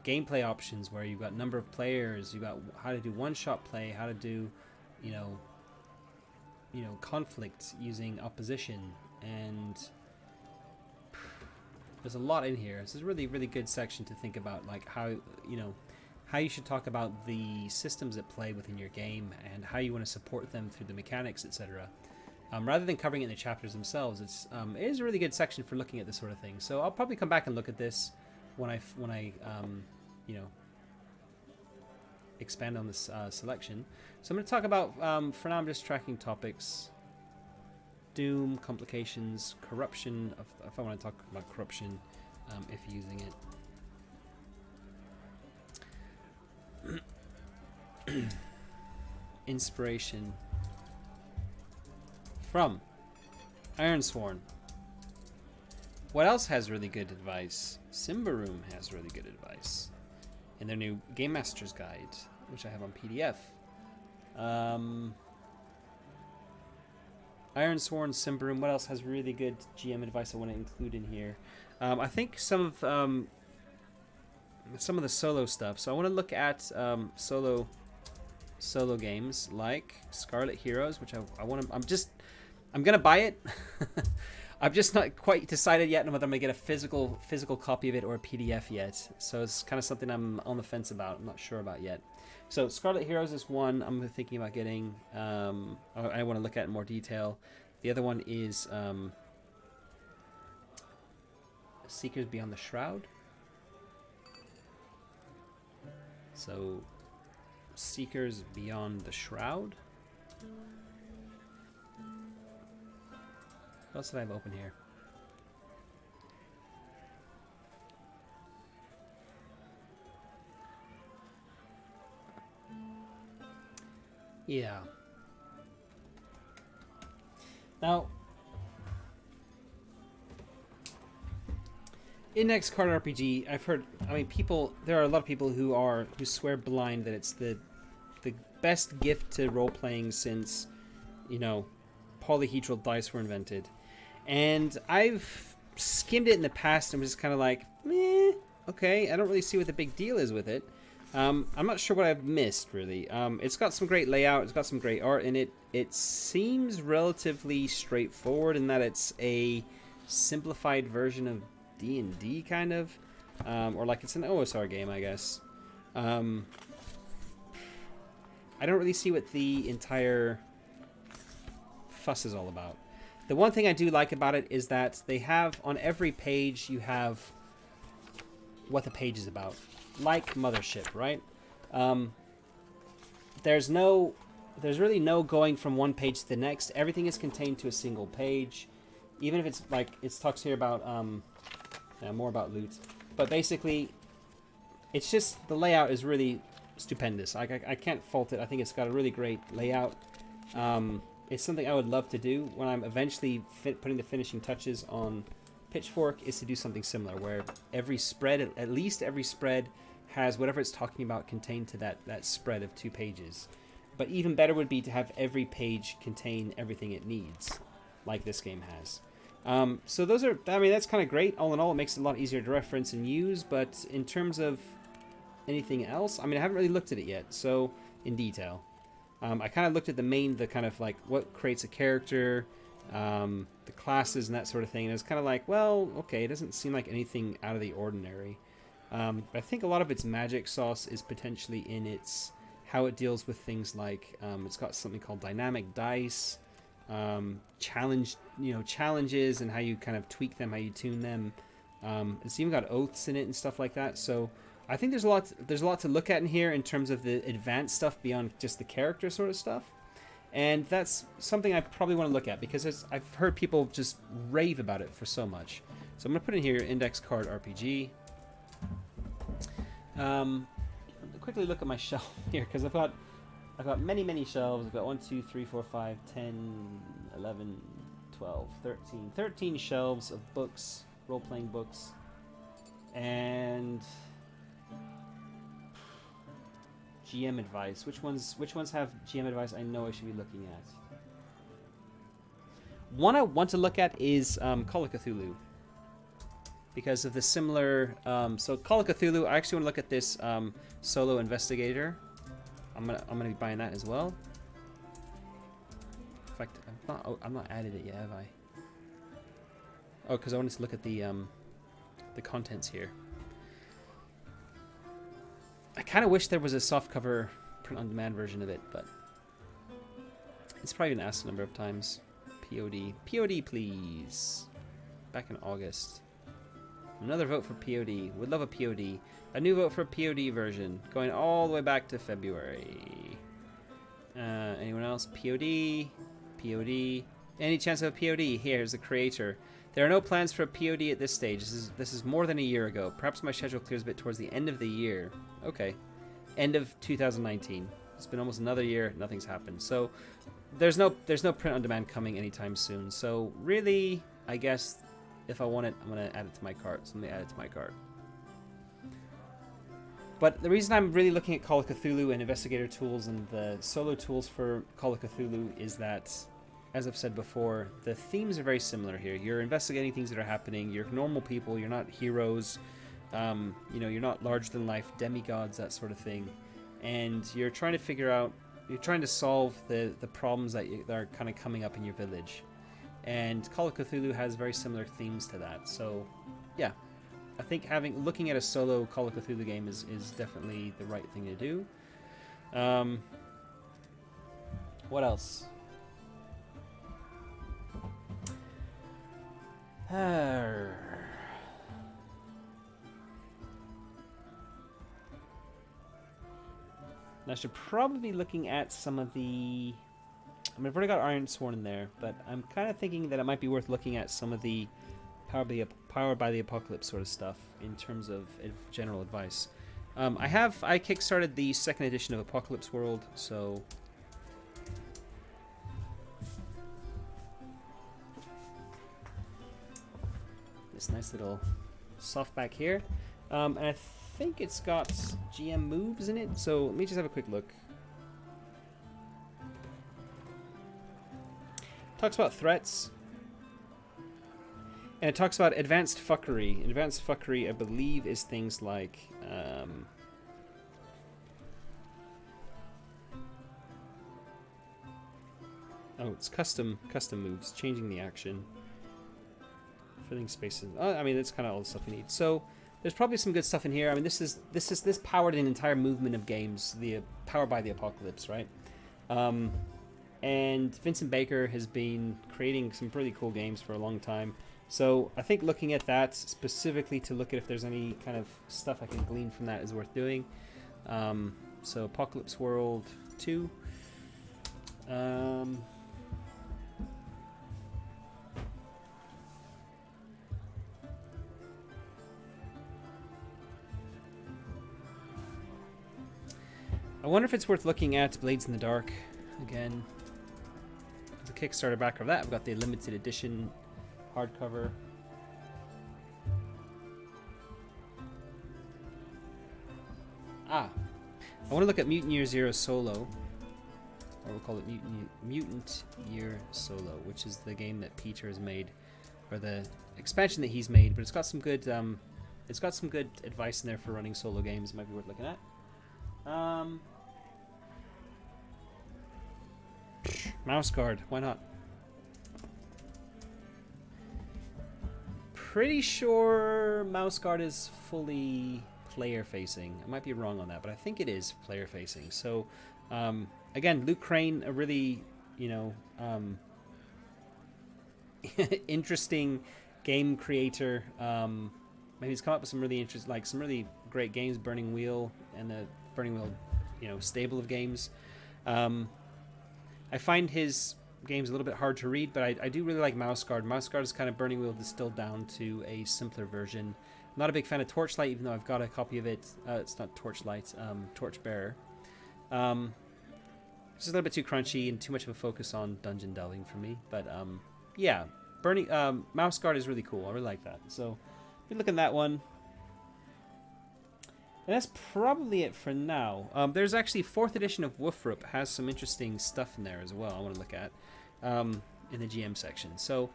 Gameplay options where you've got number of players, you've got how to do one-shot play, how to do, conflict using opposition, and there's a lot in here. This is a really, really good section to think about, like how you should talk about the systems at play within your game and how you want to support them through the mechanics, etc. Rather than covering it in the chapters themselves, it is a really good section for looking at this sort of thing. So I'll probably come back and look at this when I expand on this selection. So I'm going to talk about, for now I'm just tracking topics: doom, complications, corruption, if I want to talk about corruption, if using it. Inspiration from Ironsworn. What else has really good advice? Simbaroom has really good advice in their new Game Master's Guide, which I have on PDF. Ironsworn, Simbaroom. What else has really good GM advice I want to include in here? I think some of the solo stuff. So I want to look at solo games like Scarlet Heroes, which I'm gonna buy it. I've just not quite decided yet on whether I'm gonna get a physical copy of it or a PDF yet. So it's kind of something I'm on the fence about. I'm not sure about yet. So Scarlet Heroes is one I'm thinking about getting. I want to look at in more detail. The other one is Seekers Beyond the Shroud. So Seekers Beyond the Shroud. What else did I have open here? Yeah. Now, Index Card RPG, I've heard, there are a lot of people who swear blind that it's the best gift to role-playing since, polyhedral dice were invented. And I've skimmed it in the past and was just kind of like, meh, okay, I don't really see what the big deal is with it. I'm not sure what I've missed, really. It's got some great layout, it's got some great art in it. It seems relatively straightforward in that it's a simplified version of D&D, kind of. Or like it's an OSR game, I guess. I don't really see what the entire fuss is all about. The one thing I do like about it is that they have, on every page, you have what the page is about. Like Mothership, right? There's really no going from one page to the next. Everything is contained to a single page. Even if it's like, it talks here about, more about loot. But basically, it's just, the layout is really stupendous. I can't fault it. I think it's got a really great layout. It's something I would love to do when I'm eventually putting the finishing touches on Pitchfork, is to do something similar, where every spread, at least every spread, has whatever it's talking about contained to that spread of 2 pages. But even better would be to have every page contain everything it needs, like this game has. So those are, that's kind of great. All in all, it makes it a lot easier to reference and use, but in terms of anything else, I haven't really looked at it yet, so in detail. I kind of looked at the kind of like what creates a character, the classes and that sort of thing, and it's kind of like, well, okay, it doesn't seem like anything out of the ordinary. But I think a lot of its magic sauce is potentially in its how it deals with things like it's got something called dynamic dice, challenges, and how you kind of tweak them, how you tune them. It's even got oaths in it and stuff like that. So I think there's a lot to look at in here in terms of the advanced stuff beyond just the character sort of stuff. And that's something I probably want to look at because I've heard people just rave about it for so much. So I'm going to put in here index card RPG. Quickly look at my shelf here because I've got many shelves. I've got 1, 2, 3, 4, 5, 10, 11, 12, 13 shelves of books, role-playing books, and GM advice. Which ones have GM advice I know I should be looking at? One I want to look at is Call of Cthulhu. Because of the similar... so Call of Cthulhu, I actually want to look at this solo investigator. I'm gonna be buying that as well. In fact, I'm not added it yet, have I? Oh, because I wanted to look at the contents here. I kind of wish there was a softcover print-on-demand version of it, but it's probably been asked a number of times. POD, please. Back in August. Another vote for POD. Would love a POD. A new vote for a POD version, going all the way back to February. Anyone else? POD. Any chance of a POD? Here's the creator. There are no plans for a POD at this stage. This is more than a year ago. Perhaps my schedule clears a bit towards the end of the year. Okay. End of 2019. It's been almost another year. Nothing's happened. So there's no print on demand coming anytime soon. So really, I guess if I want it, I'm going to add it to my cart. So let me add it to my cart. But the reason I'm really looking at Call of Cthulhu and investigator tools and the solo tools for Call of Cthulhu is that, as I've said before, the themes are very similar here. You're investigating things that are happening. You're normal people. You're not heroes. You're not larger-than-life demigods, that sort of thing. And you're trying to figure out, you're trying to solve the problems that are kind of coming up in your village. And Call of Cthulhu has very similar themes to that. So, yeah. I think looking at a solo Call of Cthulhu game is definitely the right thing to do. What else? Now, I should probably be looking at some of the... I mean, I've already got Iron Sworn in there, but I'm kind of thinking that it might be worth looking at some of the Powered by the Apocalypse sort of stuff in terms of general advice. I kickstarted the second edition of Apocalypse World, so... This nice little softback here. And I think it's got GM moves in it, so let me just have a quick look. Talks about threats. And it talks about advanced fuckery. Advanced fuckery, I believe, is things like... it's custom moves, changing the action, filling spaces. I mean, that's kind of all the stuff we need. So there's probably some good stuff in here. I mean, this powered an entire movement of games, the Powered by the Apocalypse, right? And Vincent Baker has been creating some pretty cool games for a long time. So I think looking at that specifically to look at if there's any kind of stuff I can glean from that is worth doing. So Apocalypse World 2. I wonder if it's worth looking at Blades in the Dark again. As a Kickstarter backer of that, I've got the limited edition hardcover. I want to look at Mutant Year Zero Solo, or we'll call it Mutant Year Solo, which is the game that Peter has made, or the expansion that he's made. But it's got some good advice in there for running solo games. It might be worth looking at. Mouse Guard, why not? Pretty sure Mouse Guard is fully player facing. I might be wrong on that, but I think it is player facing. So again, Luke Crane, a really, you know, interesting game creator. Maybe he's come up with some really interesting, like some really great games. Burning Wheel and the Burning Wheel, you know, stable of games. I find his games a little bit hard to read, but I do really like Mouse Guard. Mouse Guard is kind of Burning Wheel distilled down to a simpler version. I'm not a big fan of Torchlight, even though I've got a copy of it. It's not Torchlight, Torchbearer. It's just a little bit too crunchy and too much of a focus on dungeon delving for me. But yeah, Mouse Guard is really cool. I really like that. So if you look at that one. And that's probably it for now. There's actually 4th edition of Woofrup has some interesting stuff in there as well I want to look at in the GM section. So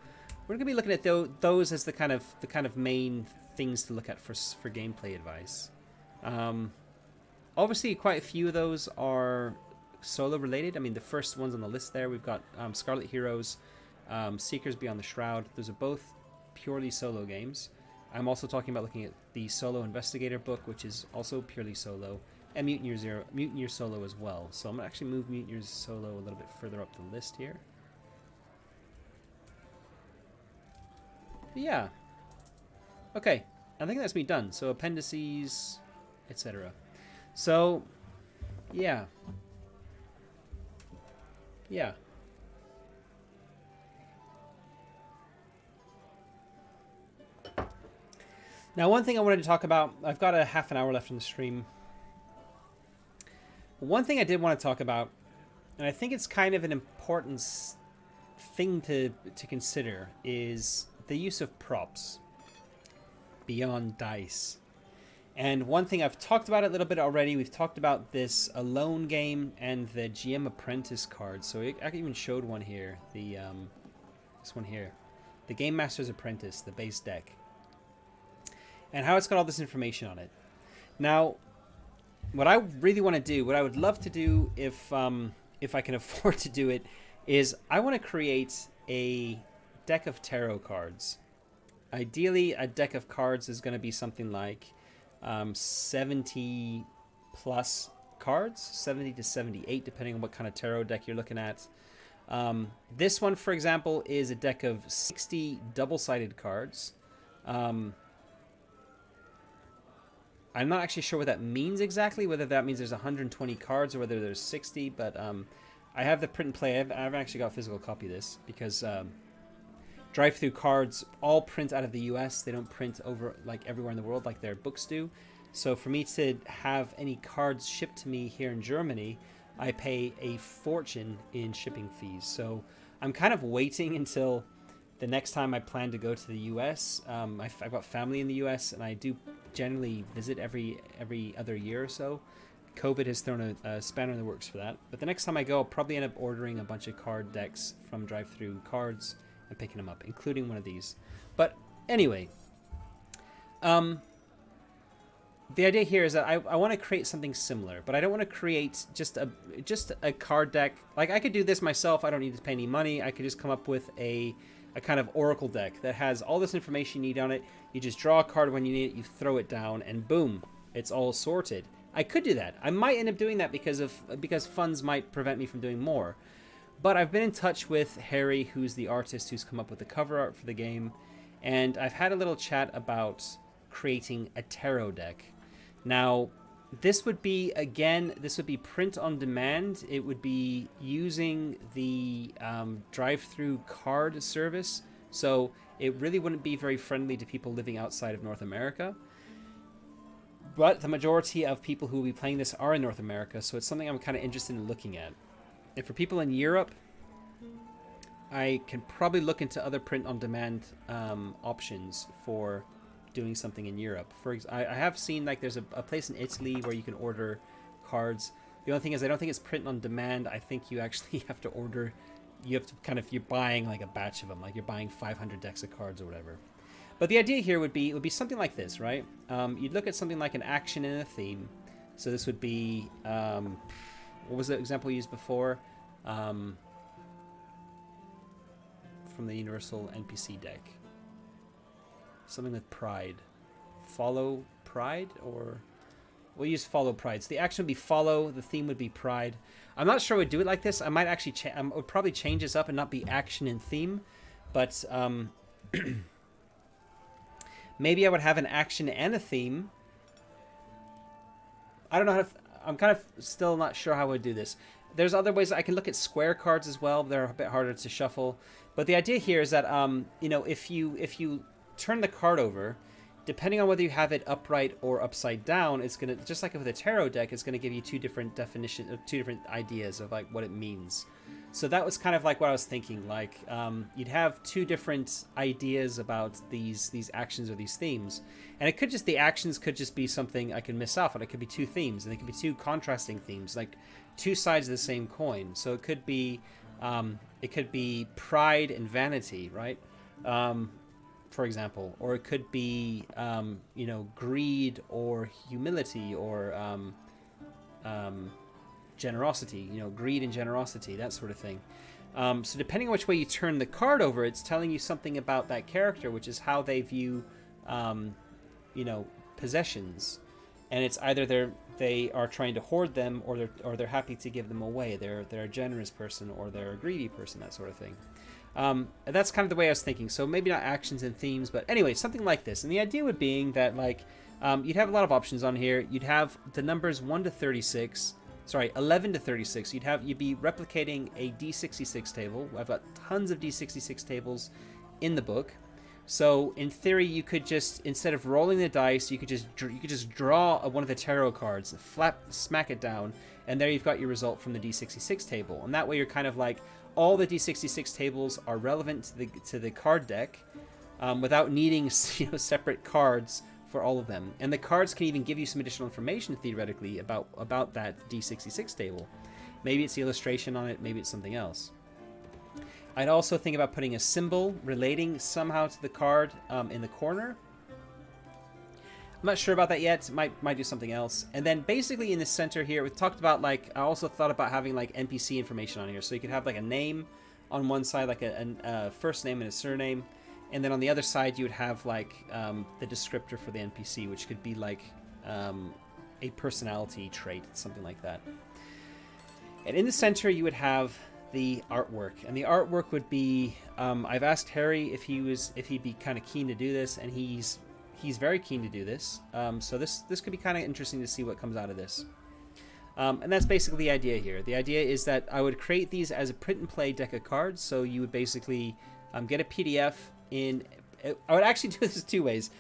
we're going to be looking at those as the kind of main things to look at for gameplay advice. Obviously, quite a few of those are solo related. I mean, the first ones on the list there, we've got Scarlet Heroes, Seekers Beyond the Shroud. Those are both purely solo games. I'm also talking about looking at the Solo Investigator book, which is also purely solo, and Mutineer Solo as well. So I'm going to actually move Mutineer Solo a little bit further up the list here. But yeah. Okay, I think that's me done. So appendices, etc. So, yeah. Yeah. Now, one thing I wanted to talk about, I've got a half an hour left in the stream. One thing I did want to talk about, and I think it's kind of an important thing to consider, is the use of props beyond dice. And one thing I've talked about it a little bit already, we've talked about this Alone game and the GM Apprentice card. So I even showed one here, this one here, the Game Master's Apprentice, the base deck. And how it's got all this information on it. Now, what I really want to do, what I would love to do if I can afford to do it, is I want to create a deck of tarot cards. Ideally, a deck of cards is going to be something like 70 plus cards, 70 to 78, depending on what kind of tarot deck you're looking at. This one, for example, is a deck of 60 double-sided cards. I'm not actually sure what that means exactly, whether that means there's 120 cards or whether there's 60, but I have the print and play. I've actually got a physical copy of this because drive-through cards all print out of the US. They don't print over like everywhere in the world like their books do. So for me to have any cards shipped to me here in Germany, I pay a fortune in shipping fees. So I'm kind of waiting until the next time I plan to go to the US. I've got family in the US, and I do generally visit every other year or so. COVID has thrown a spanner in the works for that. But the next time I go, I'll probably end up ordering a bunch of card decks from Drive-Thru Cards and picking them up, including one of these. But anyway, the idea here is that I want to create something similar, but I don't want to create just a card deck. Like, I could do this myself. I don't need to pay any money. I could just come up with a kind of oracle deck that has all this information you need on it. You just draw a card when you need it, you throw it down, and boom, it's all sorted. I could do that. I might end up doing that because funds might prevent me from doing more. But I've been in touch with Harry, who's the artist who's come up with the cover art for the game, and I've had a little chat about creating a tarot deck. Now, this would be print on demand. It would be using the drive-through card service. So it really wouldn't be very friendly to people living outside of North America. But the majority of people who will be playing this are in North America, so it's something I'm kind of interested in looking at. And for people in Europe, I can probably look into other print-on-demand options for doing something in Europe. I have seen like there's a place in Italy where you can order cards. The only thing is I don't think it's print on demand. I think you actually have to order. You have to you're buying like a batch of them, like you're buying 500 decks of cards or whatever. But the idea here would be something like this, right? You'd look at something like an action and a theme. So this would be what was the example used before? From the Universal NPC deck. Something with pride. Follow pride, or We'll use follow pride. So the action would be follow. The theme would be pride. I'm not sure I would do it like this. I might actually I would probably change this up and not be action and theme, but maybe I would have an action and a theme. I don't know how to... I'm kind of still not sure how I would do this. There's other ways. I can look at square cards as well. They're a bit harder to shuffle. But the idea here is that, you know, if you turn the card over, depending on whether you have it upright or upside down, it's going to, just like with a tarot deck, it's going to give you two different definitions, two different ideas of like what it means. So that was kind of like what I was thinking. Like you'd have two different ideas about these actions or these themes, and it could just, the actions could just be something I can miss off, and it could be two themes, and it could be two contrasting themes, like two sides of the same coin. So it could be pride and vanity, right? For example, or it could be you know, greed or humility, or generosity, you know, greed and generosity, that sort of thing. So depending on which way you turn the card over, it's telling you something about that character, which is how they view, you know, possessions. And it's either they are trying to hoard them, or they're happy to give them away. They're a generous person, or they're a greedy person, that sort of thing. That's kind of the way I was thinking. So maybe not actions and themes, but anyway, something like this. And the idea would being that, like, you'd have a lot of options on here. You'd have the numbers 1 to 36. Sorry, 11 to 36. You'd be replicating a D66 table. I've got tons of D66 tables in the book. So in theory, you could just, instead of rolling the dice, you could just draw one of the tarot cards, smack it down, and there you've got your result from the D66 table. And that way, you're kind of like, all the D66 tables are relevant to the card deck, without needing, you know, separate cards for all of them. And the cards can even give you some additional information theoretically about that D66 table. Maybe it's the illustration on it, maybe it's something else. I'd also think about putting a symbol relating somehow to the card in the corner. I'm not sure about that yet. Might do something else. And then basically in the center here, we talked about, like, I also thought about having like NPC information on here. So you could have like a name on one side, like a first name and a surname. And then on the other side, you would have like the descriptor for the NPC, which could be like a personality trait, something like that. And in the center, you would have the artwork, and the artwork would be. I've asked Harry if he'd be kind of keen to do this, and he's very keen to do this. So this could be kind of interesting to see what comes out of this. And that's basically the idea here. The idea is that I would create these as a print and play deck of cards. So you would basically get a PDF. I would actually do this two ways.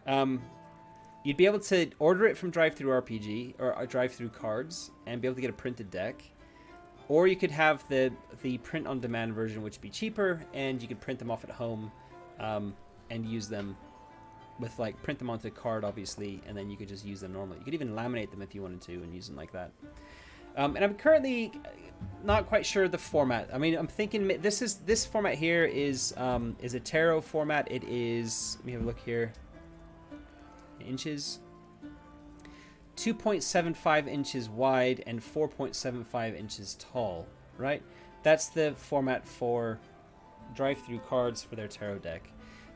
You'd be able to order it from DriveThruRPG or Drive-Thru Cards and be able to get a printed deck, or you could have the print-on-demand version, which would be cheaper, and you could print them off at home and use them with, like, print them onto a card, obviously, and then you could just use them normally. You could even laminate them if you wanted to and use them like that. And I'm currently not quite sure the format. I mean, I'm thinking this format here is a tarot format. It is, let me have a look here. Inches. 2.75 inches wide and 4.75 inches tall, right? That's the format for Drive-Thru Cards for their tarot deck.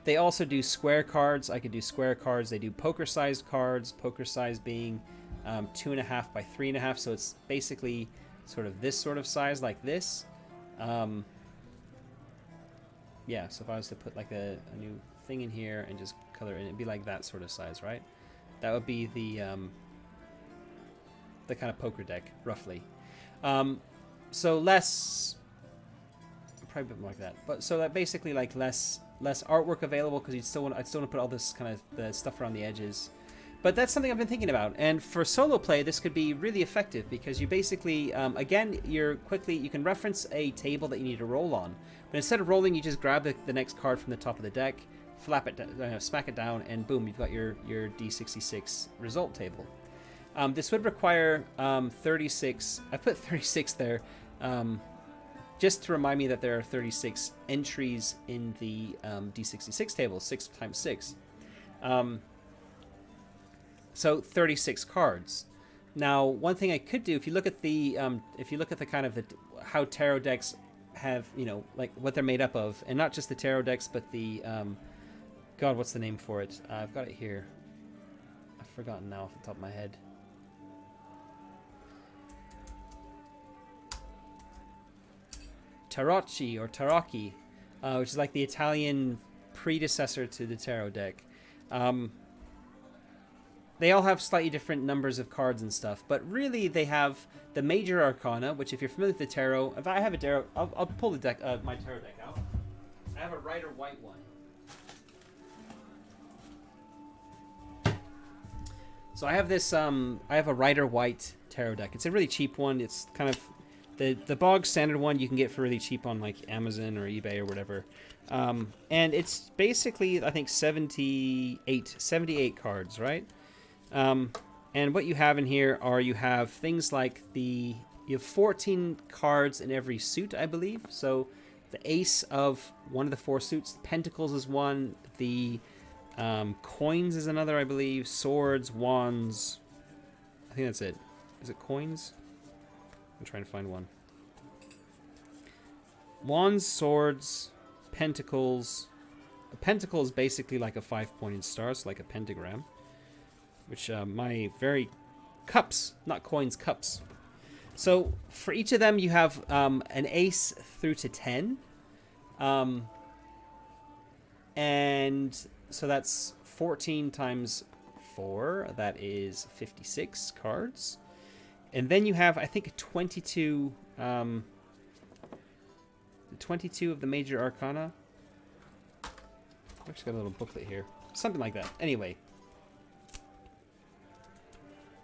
They also do square cards. I could do square cards. They do poker-sized cards. Poker size being 2.5 by 3.5, so it's basically sort of this sort of size, like this. Yeah, so if I was to put like a new thing in here and just color it, it'd be like that sort of size, right? That would be the kind of poker deck, roughly. So less, probably a bit more like that. But so that basically like less artwork available, because I'd still want to put all this kind of the stuff around the edges. But that's something I've been thinking about. And for solo play, this could be really effective, because you basically, again, you can reference a table that you need to roll on. But instead of rolling, you just grab the next card from the top of the deck, smack it down, and boom, you've got your D66 result table. This would require 36. I put 36 there, just to remind me that there are 36 entries in the D66 table, 6 times 6. So 36 cards. Now, one thing I could do, if you look at the kind of how tarot decks have, you know, like what they're made up of, and not just the tarot decks, but the God, what's the name for it? I've got it here. I've forgotten now off the top of my head. Tarocchi or Tarocchi, which is like the Italian predecessor to the tarot deck. They all have slightly different numbers of cards and stuff, but really they have the major arcana, which if you're familiar with the tarot, if I have a tarot, I'll pull the deck, my tarot deck out. I have a Rider White one. So I have this, I have a Rider White tarot deck. It's a really cheap one. It's kind of the bog standard one you can get for really cheap on like Amazon or eBay or whatever. And it's basically, I think 78 cards, right? And what you have in here are, you have things like you have 14 cards in every suit, I believe. So the ace of one of the 4 suits, pentacles is one, the coins is another, I believe. Swords, wands. I think that's it. Is it coins? I'm trying to find one. Wands, swords, pentacles. A pentacle is basically like a 5-pointed star, so like a pentagram. Which my very cups, not coins, cups. So for each of them, you have an ace through to 10. And so that's 14 times 4. That is 56 cards. And then you have, I think, 22 of the major arcana. I've actually got a little booklet here. Something like that. Anyway.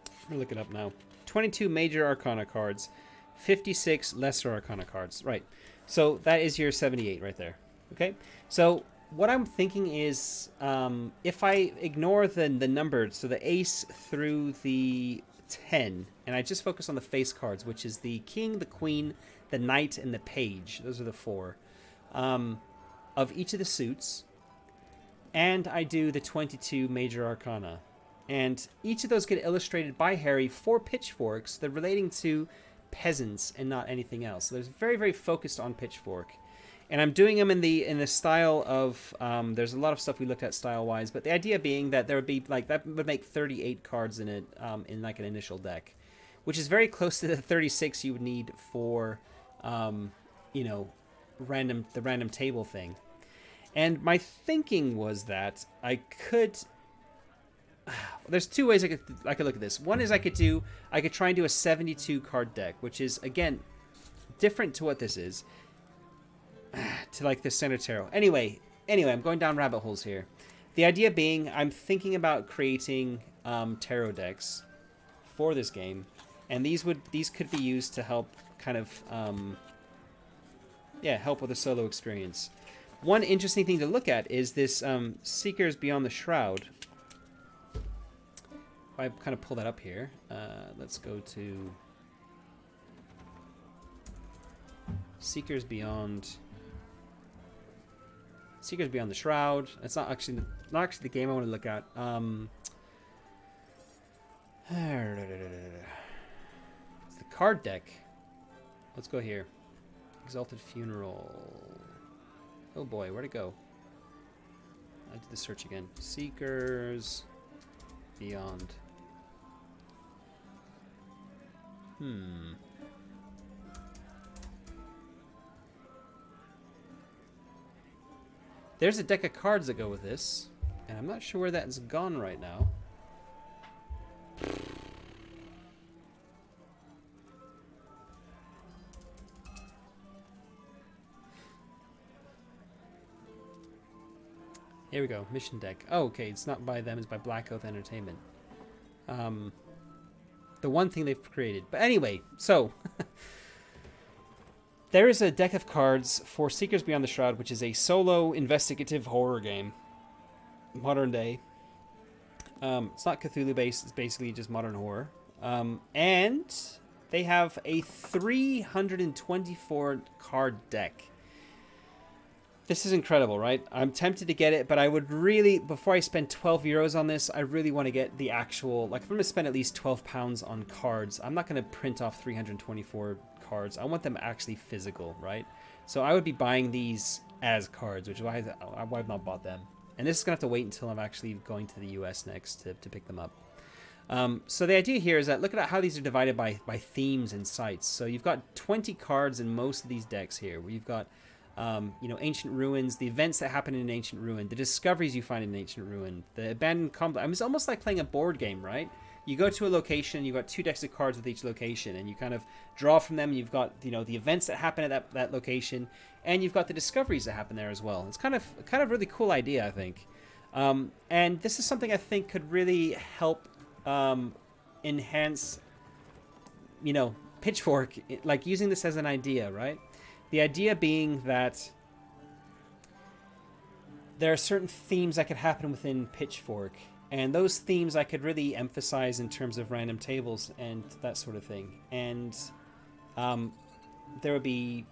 I'm going to look it up now. 22 major arcana cards. 56 lesser arcana cards. Right. So that is your 78 right there. Okay. So what I'm thinking is, if I ignore the numbered, so the ace through the 10, and I just focus on the face cards, which is the king, the queen, the knight, and the page. Those are the 4 of each of the suits. And I do the 22 major arcana. And each of those get illustrated by Harry for Pitchforks. They're relating to peasants and not anything else. So there's very, very focused on Pitchfork. And I'm doing them in the style of, there's a lot of stuff we looked at style-wise, but the idea being that there would be, like, that would make 38 cards in it, in, like, an initial deck, which is very close to the 36 you would need for, you know, the random table thing. And my thinking was that I could... There's 2 ways I could look at this. One is I could try and do a 72 card deck, which is, again, different to what this is. To like the center tarot. Anyway, I'm going down rabbit holes here. The idea being, I'm thinking about creating tarot decks for this game, and these could be used to help kind of help with the solo experience. One interesting thing to look at is this Seekers Beyond the Shroud. I kind of pull that up here. Let's go to Seekers Beyond the Shroud. It's not actually the game I want to look at. It's the card deck. Let's go here. Exalted Funeral. Oh boy, where'd it go? I did the search again. Seekers Beyond. There's a deck of cards that go with this, and I'm not sure where that's gone right now. Here we go, mission deck. Oh, okay, it's not by them, it's by Black Oath Entertainment. The one thing they've created. But anyway, so... There is a deck of cards for Seekers Beyond the Shroud, which is a solo investigative horror game. Modern day. It's not Cthulhu-based, it's basically just modern horror. And they have a 324 card deck. This is incredible, right? I'm tempted to get it, but I would really, before I spend 12 euros on this, I really want to get the actual, like if I'm going to spend at least 12 pounds on cards, I'm not going to print off 324 cards. I want them actually physical, right? So I would be buying these as cards, which is why I've not bought them. And this is going to have to wait until I'm actually going to the US next to pick them up. So the idea here is that look at how these are divided by themes and sites. So you've got 20 cards in most of these decks here, where you've got ancient ruins, the events that happen in an ancient ruin, the discoveries you find in an ancient ruin, the abandoned complex. I mean, it's almost like playing a board game, right? You go to a location, you've got 2 decks of cards with each location, and you kind of draw from them. You've got the events that happen at that location, and you've got the discoveries that happen there as well. It's kind of a really cool idea, I think. And this is something I think could really help enhance, Pitchfork, like using this as an idea, right? The idea being that there are certain themes that could happen within Pitchfork, and those themes I could really emphasize in terms of random tables and that sort of thing. And there'd be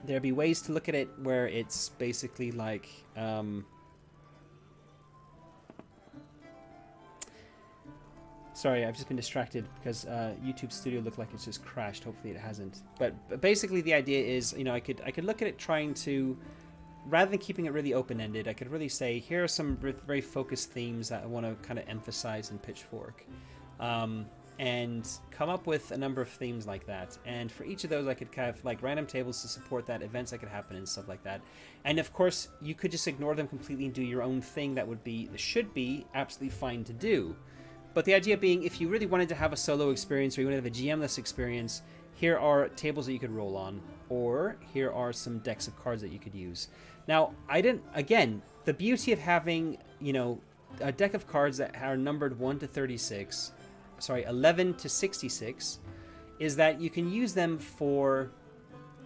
ways to look at it where it's basically like sorry, I've just been distracted because YouTube Studio looked like it's just crashed. Hopefully it hasn't. But basically the idea is, I could look at it trying to, rather than keeping it really open-ended, I could really say, here are some very focused themes that I want to kind of emphasize in Pitchfork. And come up with a number of themes like that. And for each of those, I could kind of like random tables to support that, events that could happen and stuff like that. And of course, you could just ignore them completely and do your own thing. That should be absolutely fine to do. But the idea being, if you really wanted to have a solo experience or you wanted to have a GM-less experience, here are tables that you could roll on, or here are some decks of cards that you could use. Now, again, the beauty of having, a deck of cards that are numbered 11 to 66, is that you can use them for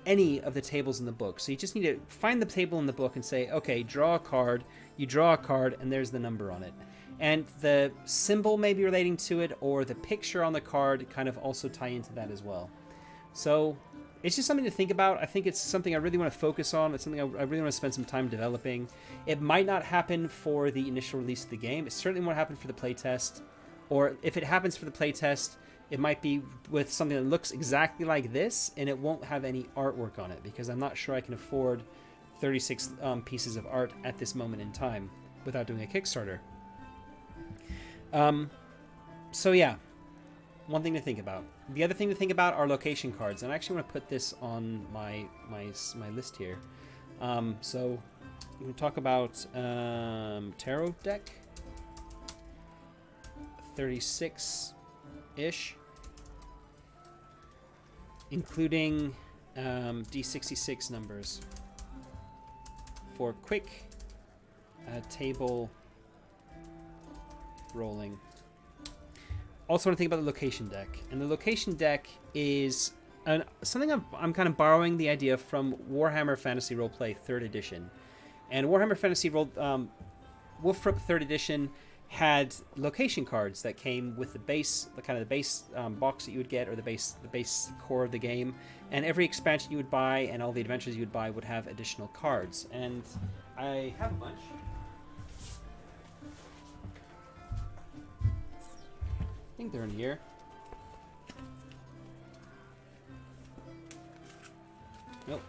any of the tables in the book. So you just need to find the table in the book and say, okay, draw a card, you draw a card, and there's the number on it. And the symbol may be relating to it, or the picture on the card kind of also tie into that as well. So it's just something to think about. I think it's something I really want to focus on. It's something I really want to spend some time developing. It might not happen for the initial release of the game. It certainly won't happen for the playtest. Or if it happens for the playtest, it might be with something that looks exactly like this, and it won't have any artwork on it, because I'm not sure I can afford 36 pieces of art at this moment in time without doing a Kickstarter. So yeah, one thing to think about. The other thing to think about are location cards, and I actually want to put this on my list here. So we can talk about tarot deck, 36-ish, including D66 numbers for quick table rolling. Also want to think about the location deck, and the location deck is something I'm kind of borrowing the idea from Warhammer Fantasy Roleplay 3rd edition. And Warhammer Fantasy Wolfrook 3rd edition had location cards that came with the base, the base box that you would get, or the base core of the game. And every expansion you would buy and all the adventures you would buy would have additional cards. And I have a bunch. I think they're in here. Nope.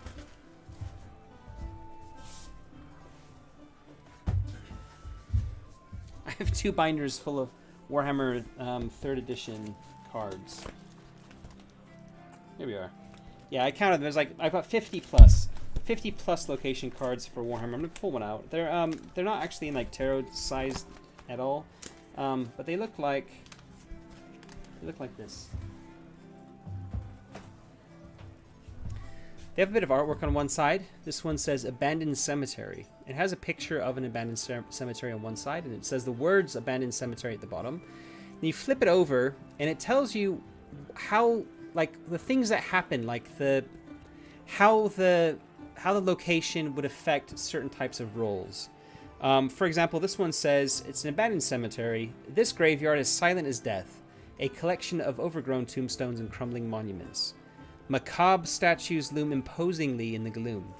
I have 2 binders full of Warhammer 3rd edition cards. Here we are. Yeah, I counted them. There's I've got 50 plus location cards for Warhammer. I'm gonna pull one out. They're not actually in tarot size at all, but they look like this. They have a bit of artwork on one side. This one says Abandoned Cemetery. It has a picture of an abandoned cemetery on one side, and it says the words Abandoned Cemetery at the bottom. And you flip it over, and it tells you how, the things that happen, how the location would affect certain types of rolls. For example, this one says, it's an abandoned cemetery. This graveyard is silent as death, a collection of overgrown tombstones and crumbling monuments. Macabre statues loom imposingly in the gloom.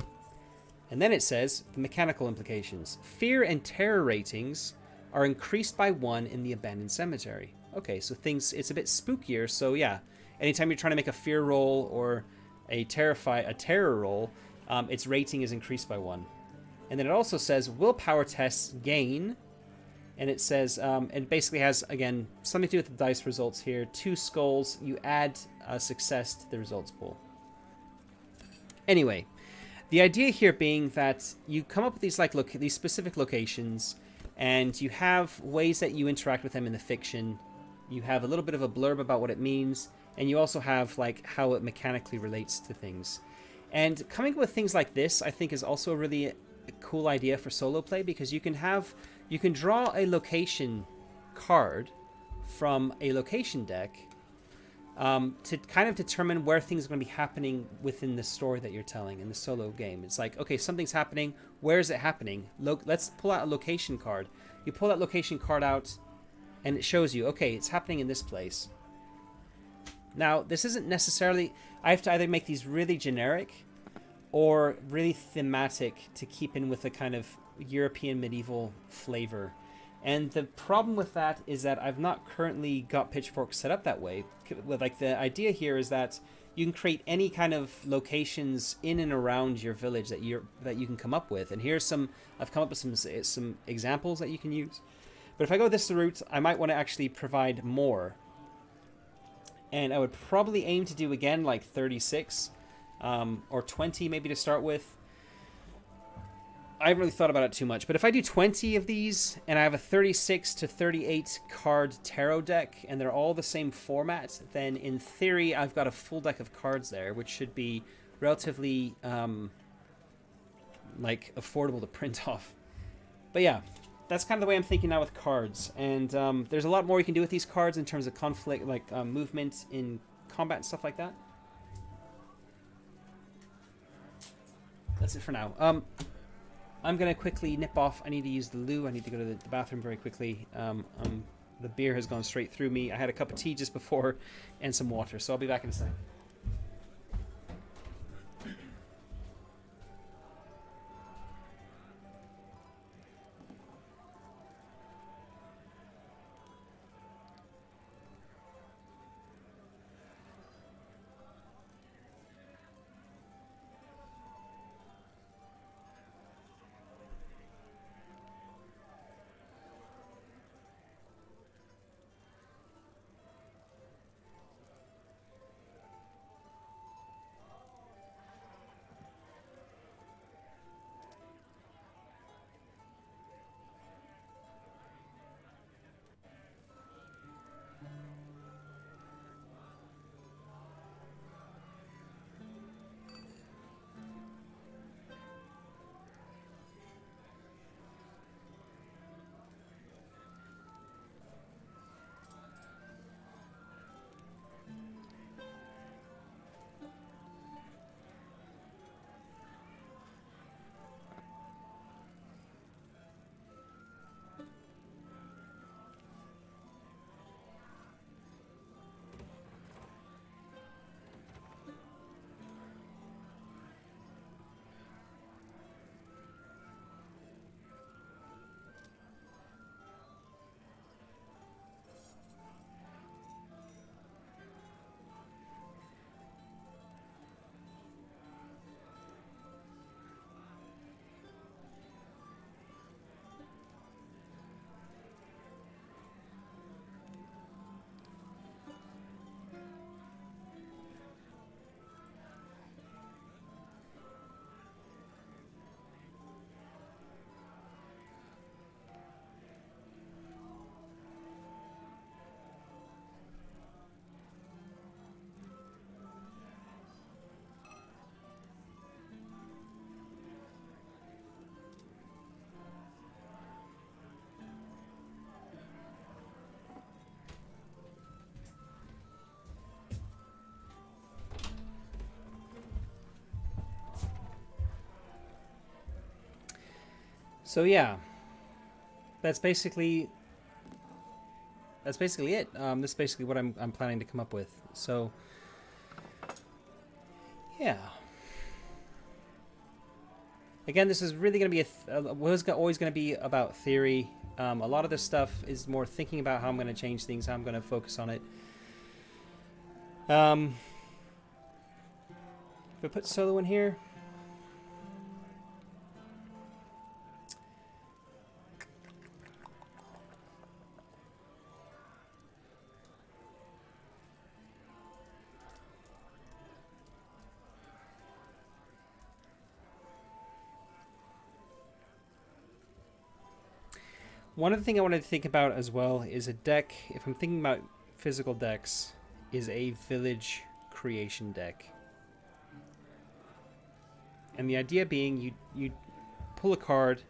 And then it says, the mechanical implications. Fear and terror ratings are increased by 1 in the abandoned cemetery. Okay, so it's a bit spookier, so yeah. Anytime you're trying to make a fear roll or a terror roll, its rating is increased by 1. And then it also says, willpower tests gain And it says, it basically has, again, something to do with the dice results here. 2 skulls, you add a success to the results pool. Anyway, the idea here being that you come up with these these specific locations, and you have ways that you interact with them in the fiction. You have a little bit of a blurb about what it means, and you also have like how it mechanically relates to things. And coming up with things like this, I think, is also a really cool idea for solo play, because you can draw a location card from a location deck to kind of determine where things are going to be happening within the story that you're telling in the solo game. It's like, okay, something's happening. Where is it happening? Let's pull out a location card. You pull that location card out, and it shows you, okay, it's happening in this place. Now, this isn't necessarily... I have to either make these really generic or really thematic to keep in with a kind of European medieval flavor. And the problem with that is that I've not currently got Pitchfork set up that way. Like, the idea here is that you can create any kind of locations in and around your village that you can come up with. And here's some... I've come up with some examples that you can use. But if I go this route, I might want to actually provide more. And I would probably aim to do, again, like 36 or 20 maybe to start with. I haven't really thought about it too much. But if I do 20 of these, and I have a 36 to 38 card tarot deck, and they're all the same format, then in theory I've got a full deck of cards there, which should be relatively like affordable to print off. But yeah, that's kind of the way I'm thinking now with cards. And there's a lot more you can do with these cards in terms of conflict, like movement in combat and stuff like that. That's it for now. I'm going to quickly nip off. I need to use the loo. I need to go to the bathroom very quickly. The beer has gone straight through me. I had a cup of tea just before and some water, so I'll be back in a second. So yeah, that's basically it. This is basically what I'm planning to come up with. So yeah. Again, this is really going to be always going to be about theory. A lot of this stuff is more thinking about how I'm going to change things, how I'm going to focus on it. If I put solo in here. One other thing I wanted to think about as well is a deck. If I'm thinking about physical decks, is a village creation deck. And the idea being you pull a card,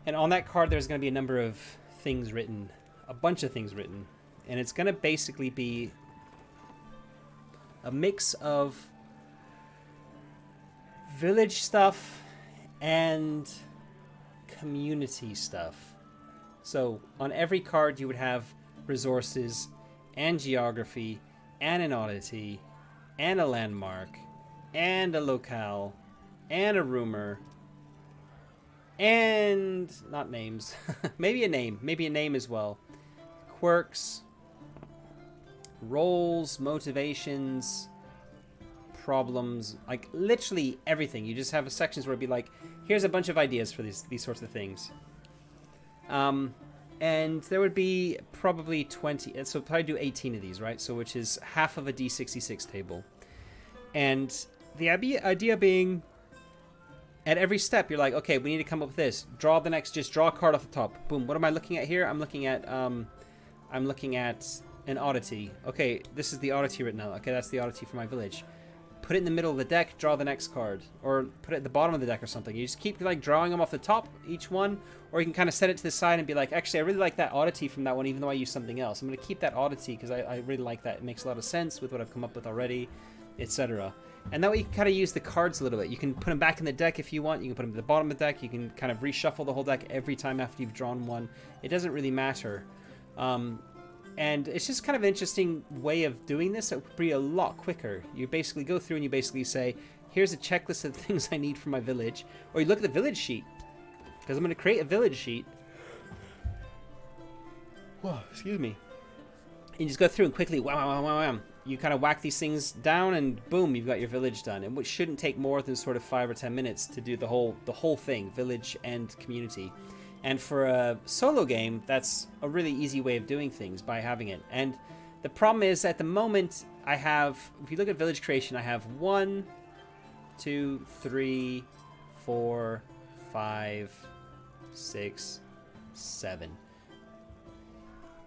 and on that card there's going to be a number of things written, a bunch of things written, and it's going to basically be a mix of village stuff and community stuff. So on every card you would have resources and geography and an oddity and a landmark and a locale and a rumor and not names. maybe a name as well. Quirks, roles, motivations, problems, like literally everything. You just have sections where it'd be like, here's a bunch of ideas for these sorts of things. And there would be probably 20, so probably do 18 of these, right? So which is half of a D66 table. And the idea being, at every step, you're like, okay, we need to come up with this. Just draw a card off the top. Boom. What am I looking at here? I'm looking at an oddity. Okay, this is the oddity written out. Okay, that's the oddity for my village. Put it in the middle of the deck, draw the next card. Or put it at the bottom of the deck or something. You just keep like drawing them off the top, each one. Or you can kind of set it to the side and be like, actually, I really like that oddity from that one, even though I use something else. I'm going to keep that oddity because I really like that. It makes a lot of sense with what I've come up with already, etc. And that way you can kind of use the cards a little bit. You can put them back in the deck if you want. You can put them at the bottom of the deck. You can kind of reshuffle the whole deck every time after you've drawn one. It doesn't really matter. And it's just kind of an interesting way of doing this. It would be a lot quicker. You basically go through and you basically say, here's a checklist of things I need for my village. Or you look at the village sheet. Because I'm going to create a village sheet. Whoa, excuse me. And you just go through and quickly, wow. You kind of whack these things down and boom, you've got your village done. And which shouldn't take more than sort of 5 or 10 minutes to do the whole thing, village and community. And for a solo game, that's a really easy way of doing things by having it. And the problem is, at the moment, I have, if you look at village creation, I have 1, 2, 3, 4, 5, 6, 7.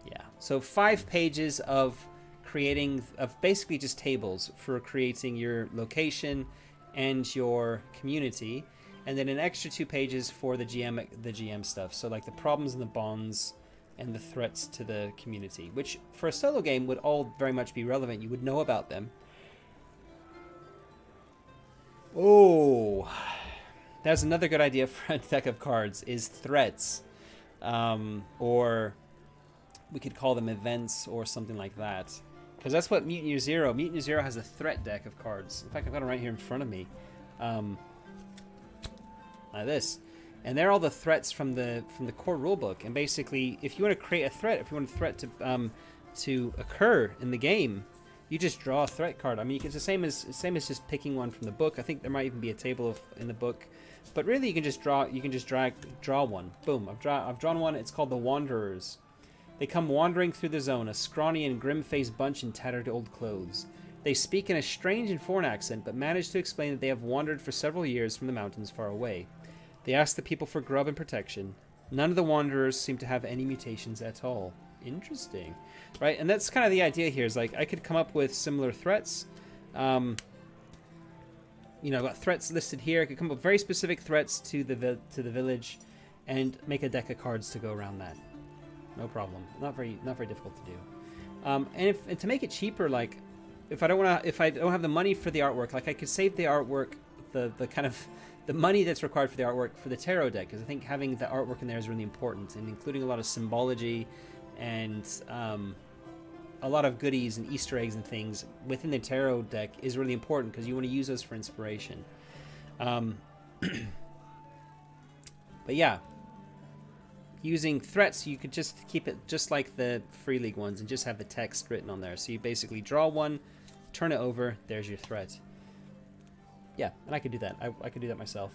Yeah, so 5 pages of basically just tables for creating your location and your community, and then an extra 2 pages for the GM stuff. So like the problems and the bonds and the threats to the community, which for a solo game would all very much be relevant. You would know about them. Oh, that's another good idea for a deck of cards is threats, or we could call them events or something like that. Because that's what Mutant Year Zero. Mutant Year Zero has a threat deck of cards. In fact, I've got them right here in front of me. Like this. And they're all the threats from the core rulebook. And basically, if you want to create a threat, if you want a threat to occur in the game, you just draw a threat card. I mean, it's the same as just picking one from the book. I think there might even be a table in the book. But really, you can just draw. You can just draw one. Boom! I've drawn one. It's called the Wanderers. They come wandering through the zone, a scrawny and grim-faced bunch in tattered old clothes. They speak in a strange and foreign accent, but manage to explain that they have wandered for several years from the mountains far away. They ask the people for grub and protection. None of the wanderers seem to have any mutations at all. Interesting. Right, and that's kind of the idea here, is like, I could come up with similar threats. I've got threats listed here. I could come up with very specific threats to the village and make a deck of cards to go around that. No problem. Not very difficult to do. And to make it cheaper, like if I don't have the money for the artwork, like I could save the artwork, the kind of the money that's required for the artwork for the tarot deck, because I think having the artwork in there is really important, and including a lot of symbology and a lot of goodies and Easter eggs and things within the tarot deck is really important because you want to use those for inspiration. But yeah. Using threats, you could just keep it just like the Free League ones and just have the text written on there. So you basically draw one, turn it over, there's your threat. Yeah, and I could do that. I could do that myself.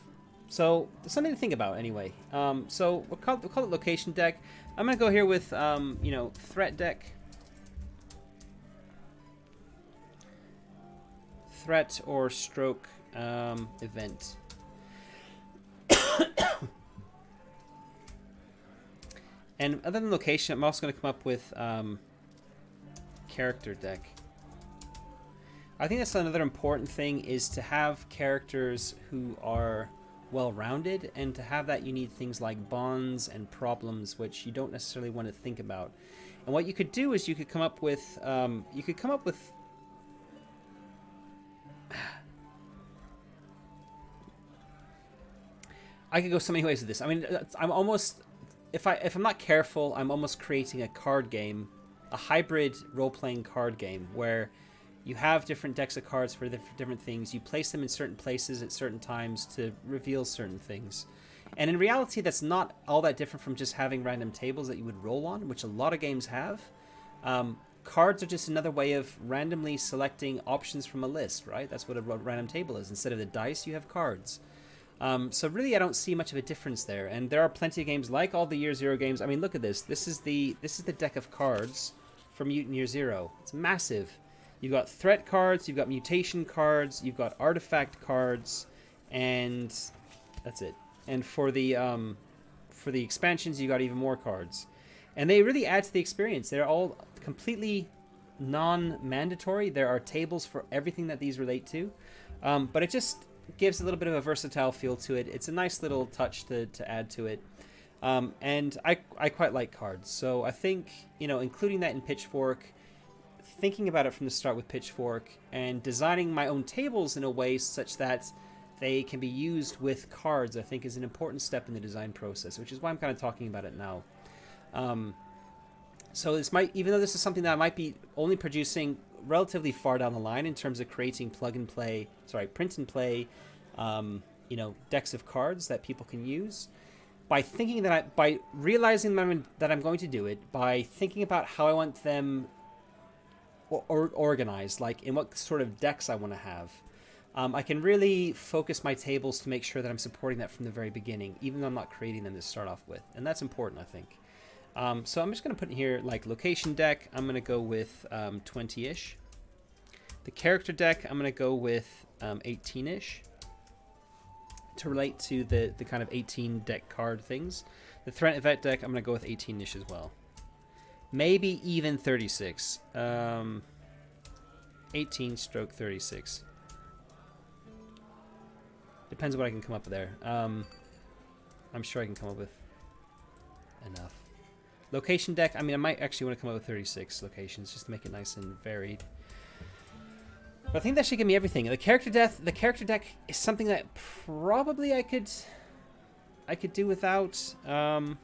So, something to think about anyway. So, we'll call it Location Deck. I'm going to go here with, Threat Deck. Threat or stroke event. And other than location, I'm also going to come up with character deck. I think that's another important thing, is to have characters who are well-rounded, and to have that you need things like bonds and problems, which you don't necessarily want to think about. And what you could do is you could come up with I could go so many ways with this. I mean, I'm almost, if I'm not careful, I'm almost creating a card game, a hybrid role-playing card game where you have different decks of cards for different things. You place them in certain places at certain times to reveal certain things. And in reality, that's not all that different from just having random tables that you would roll on, which a lot of games have. Cards are just another way of randomly selecting options from a list, right? That's what a random table is. Instead of the dice, you have cards. So really, I don't see much of a difference there. And there are plenty of games like all the Year Zero games. I mean, look at this. This is the deck of cards from Mutant Year Zero. It's massive. You've got threat cards, you've got mutation cards, you've got artifact cards, and that's it. And for the expansions, you got even more cards, and they really add to the experience. They're all completely non-mandatory. There are tables for everything that these relate to, but it just gives a little bit of a versatile feel to it. It's a nice little touch to add to it, and I quite like cards. So I think, including that in Pitchfork, thinking about it from the start with Pitchfork, and designing my own tables in a way such that they can be used with cards, I think is an important step in the design process, which is why I'm kind of talking about it now. So this might, even though this is something that I might be only producing relatively far down the line in terms of creating print and play, decks of cards that people can use, by thinking that by realizing that I'm going to do it, by thinking about how I want them organized, like in what sort of decks I want to have, I can really focus my tables to make sure that I'm supporting that from the very beginning, even though I'm not creating them to start off with. And that's important, I think. So I'm just going to put in here, like, location deck. I'm going to go with 20-ish. The character deck, I'm going to go with 18-ish to relate to the kind of 18 deck card things. The threat event deck, I'm going to go with 18-ish as well. Maybe even 36. 18/36. Depends what I can come up with there. I'm sure I can come up with enough. Location deck, I mean, I might actually want to come up with 36 locations just to make it nice and varied. But I think that should give me everything. The character deck is something that probably I could do without. I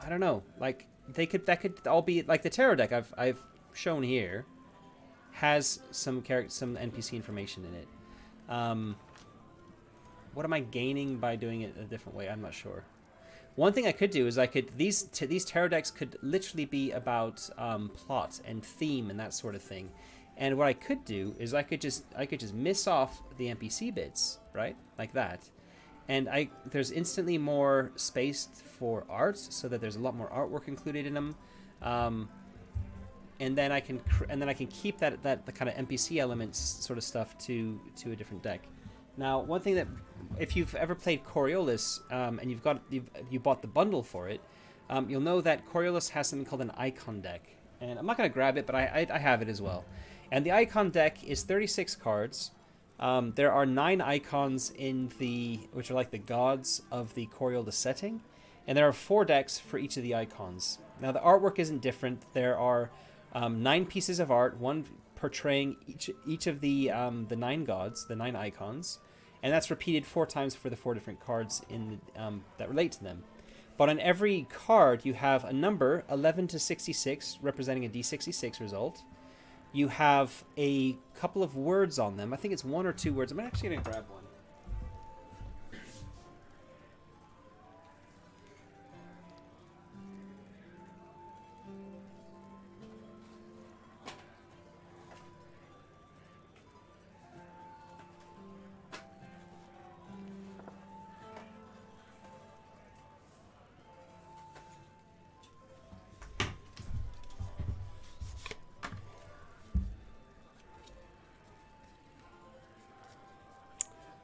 don't know. Like, that could all be like the tarot deck I've shown here has some NPC information in it. What am I gaining by doing it a different way? I'm not sure. One thing I could do is these tarot decks could literally be about plot and theme and that sort of thing. And what I could do is I could just miss off the NPC bits, right, like that. And there's instantly more space for art, so that there's a lot more artwork included in them, and then I can keep that the kind of NPC elements sort of stuff to a different deck. Now, one thing that, if you've ever played Coriolis and you bought the bundle for it, you'll know that Coriolis has something called an icon deck, and I'm not going to grab it, but I have it as well. And the icon deck is 36 cards. There are 9 icons which are like the gods of the Coriolis setting, and there are 4 decks for each of the icons. Now, the artwork isn't different. There are 9 pieces of art, one portraying each of the 9 gods, the 9 icons, and that's repeated 4 times for the 4 different cards that relate to them. But on every card, you have a number 11 to 66, representing a D66 result. You have a couple of words on them. I think it's 1 or 2 words. I'm actually going to grab one.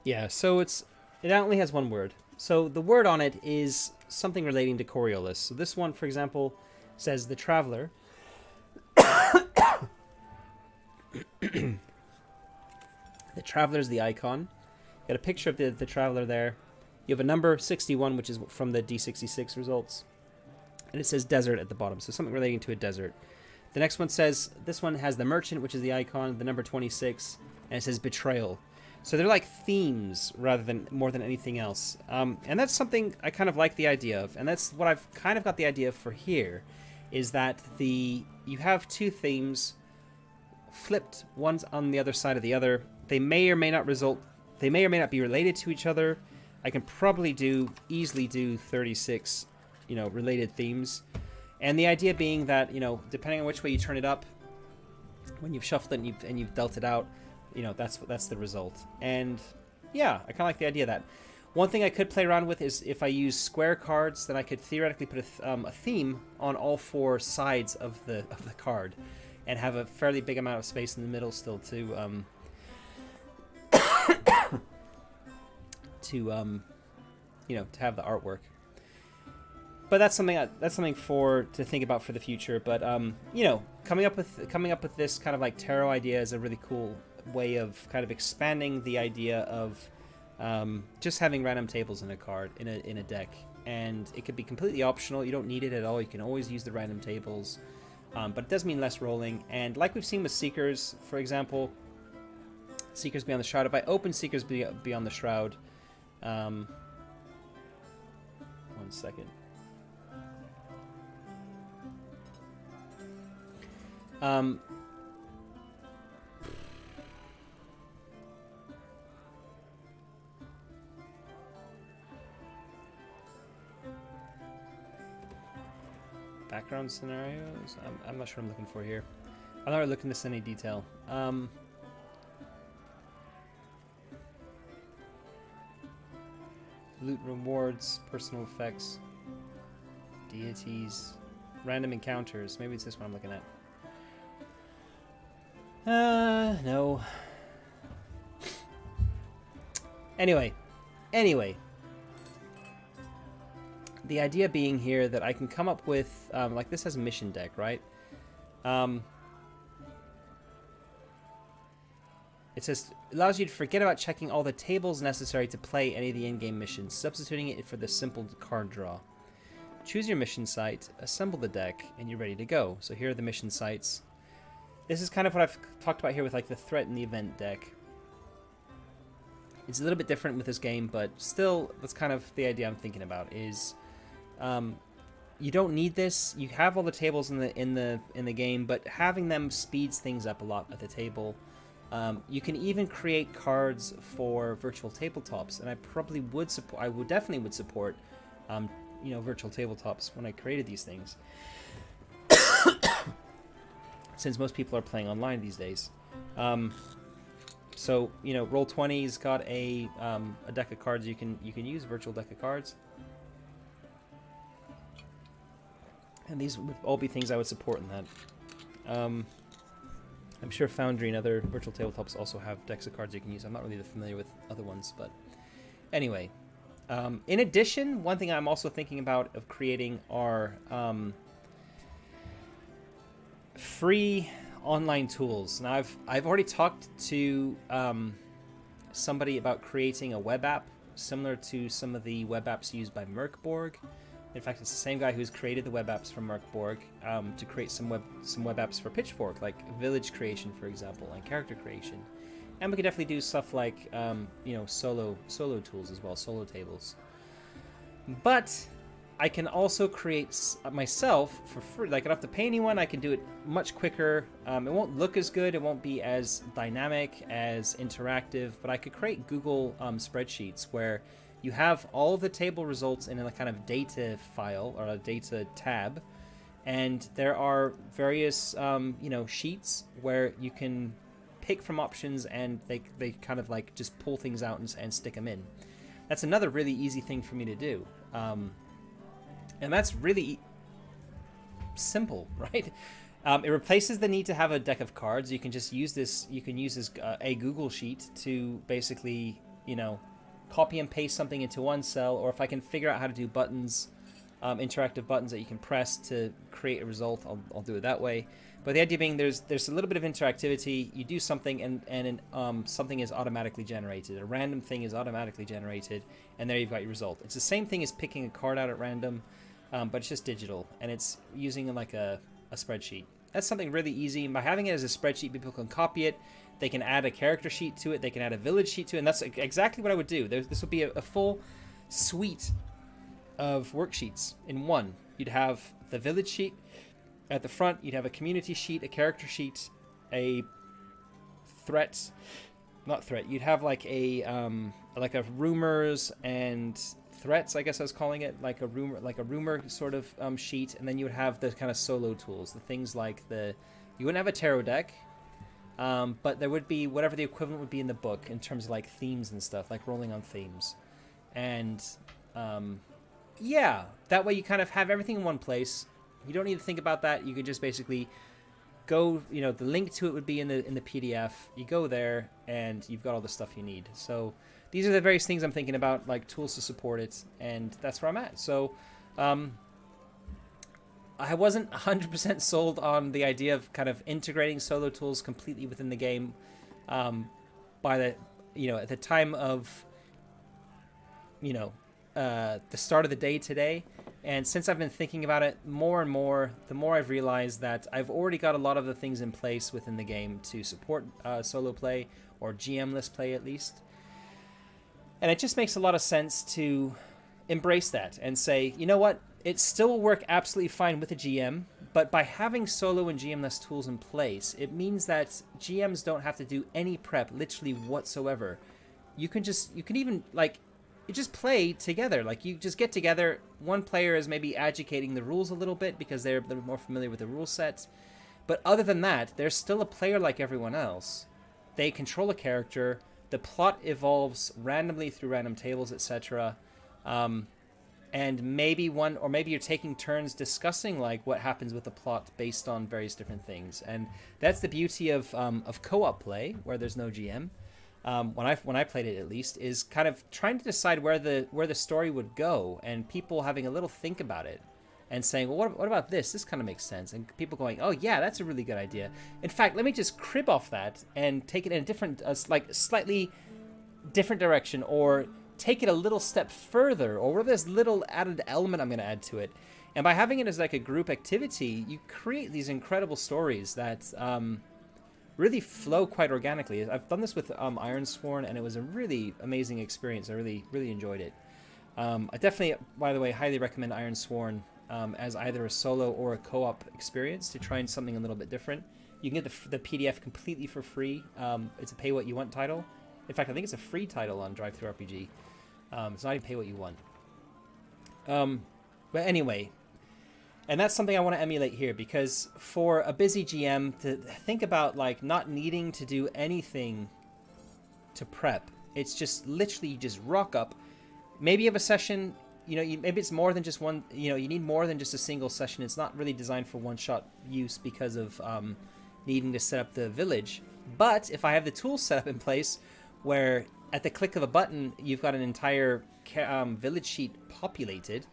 Yeah, so it only has 1 word. So the word on it is something relating to Coriolis. So this one, for example, says the Traveler. The Traveler is the icon. Got a picture of the Traveler there. You have a number 61, which is from the D66 results. And it says desert at the bottom, so something relating to a desert. The next one says, this one has the Merchant, which is the icon, the number 26, and it says betrayal. So they're like themes more than anything else. And that's something I kind of like the idea of. And that's what I've kind of got the idea for here, is that you have two themes flipped, one's on the other side of the other. They may or may not be related to each other. I can probably easily do 36, related themes. And the idea being that, depending on which way you turn it up, when you've shuffled it and you've dealt it out, that's the result. And yeah, I kind of like the idea of that. One thing I could play around with is if I use square cards, then I could theoretically put a theme on all four sides of the card, and have a fairly big amount of space in the middle still to to have the artwork. But that's something to think about for the future. But coming up with this kind of like tarot idea is a really cool way of kind of expanding the idea of just having random tables in a deck, and it could be completely optional. You don't need it at all. You can always use the random tables, but it does mean less rolling. And like we've seen with Seekers, for example, Seekers Beyond the Shroud. If I open Seekers Beyond the Shroud, 1 second. Background scenarios? I'm not sure what I'm looking for here. I'm not really looking at this in any detail. Loot rewards, personal effects, deities, random encounters. Maybe it's this one I'm looking at. No. Anyway. The idea being here that I can come up with, like this has a mission deck, right? It says, allows you to forget about checking all the tables necessary to play any of the in-game missions, substituting it for the simple card draw. Choose your mission site, assemble the deck, and you're ready to go. So here are the mission sites. This is kind of what I've talked about here with like the threat and the event deck. It's a little bit different with this game, but still, that's kind of the idea I'm thinking about. Is you don't need this. You have all the tables in the game, but having them speeds things up a lot at the table. You can even create cards for virtual tabletops, and I probably would support. I would definitely support, virtual tabletops when I created these things. Since most people are playing online these days. So Roll20's got a deck of cards you can use, a virtual deck of cards. And these would all be things I would support in that. I'm sure Foundry and other virtual tabletops also have decks of cards you can use. I'm not really familiar with other ones, but anyway. In addition, one thing I'm also thinking about of creating are free online tools. Now, I've already talked to somebody about creating a web app similar to some of the web apps used by Merkborg. In fact, it's the same guy who's created the web apps for Merkborg to create some web apps for Pitchfork, like village creation, for example, and character creation. And we could definitely do stuff like solo tools as well, solo tables. But I can also create myself for free. Like, I don't have to pay anyone. I can do it much quicker. It won't look as good. It won't be as dynamic, as interactive. But I could create Google spreadsheets where you have all of the table results in a kind of data file or a data tab. And there are various, sheets where you can pick from options, and they kind of like just pull things out and stick them in. That's another really easy thing for me to do. And that's really simple, right? It replaces the need to have a deck of cards. You can just use this. You can use this a Google sheet to basically, copy and paste something into one cell, or if I can figure out how to do buttons, interactive buttons that you can press to create a result, I'll do it that way. But the idea being there's a little bit of interactivity. You do something and something is automatically generated. A random thing is automatically generated, and there you've got your result. It's the same thing as picking a card out at random, but it's just digital, and it's using like a spreadsheet. That's something really easy. By having it as a spreadsheet, people can copy it. They can add a character sheet to it. They can add a village sheet to it, and that's exactly what I would do. This would be a full suite of worksheets in one. You'd have the village sheet at the front. You'd have a community sheet, a character sheet, a threat, not threat. You'd have like a rumors and threats, I guess I was calling it, like a rumor sort of sheet, and then you would have the kind of solo tools, the things like you wouldn't have a tarot deck, but there would be whatever the equivalent would be in the book in terms of like themes and stuff, like rolling on themes, and yeah, that way you kind of have everything in one place. You don't need to think about that. You could just basically go, the link to it would be in the PDF. You go there and you've got all the stuff you need. So these are the various things I'm thinking about, like tools to support it, and that's where I'm at. So I wasn't 100% sold on the idea of kind of integrating solo tools completely within the game by at the time of the start of the day today. And since I've been thinking about it more and more, the more I've realized that I've already got a lot of the things in place within the game to support solo play, or GM-less play at least. And it just makes a lot of sense to embrace that and say, you know what, it still will work absolutely fine with a GM, but by having solo and GM-less tools in place, it means that GMs don't have to do any prep literally whatsoever. You can even you just play together. Like, you just get together. One player is maybe educating the rules a little bit because they're more familiar with the rule set. But other than that, they're still a player like everyone else. They control a character. The plot evolves randomly through random tables, etc. And maybe you're taking turns discussing like what happens with the plot based on various different things. And that's the beauty of co-op play, where there's no GM. When I played it, at least, is kind of trying to decide where the story would go, and people having a little think about it and saying, well, what about this? This kind of makes sense. And people going, oh yeah, that's a really good idea. In fact, let me just crib off that and take it in a different, slightly different direction, or take it a little step further, or whatever this little added element I'm going to add to it. And by having it as like a group activity, you create these incredible stories that really flow quite organically. I've done this with Ironsworn, and it was a really amazing experience. I really, really enjoyed it. I definitely, by the way, highly recommend Ironsworn as either a solo or a co-op experience to try something a little bit different. You can get the PDF completely for free. It's a pay-what-you-want title. In fact, I think it's a free title on TTRPG. It's not even pay-what-you-want. But anyway, and that's something I want to emulate here, because for a busy GM to think about like not needing to do anything to prep, it's just literally you just rock up. Maybe you have a session, maybe it's more than just one, you need more than just a single session. It's not really designed for one-shot use because of needing to set up the village. But if I have the tools set up in place where at the click of a button, you've got an entire village sheet populated,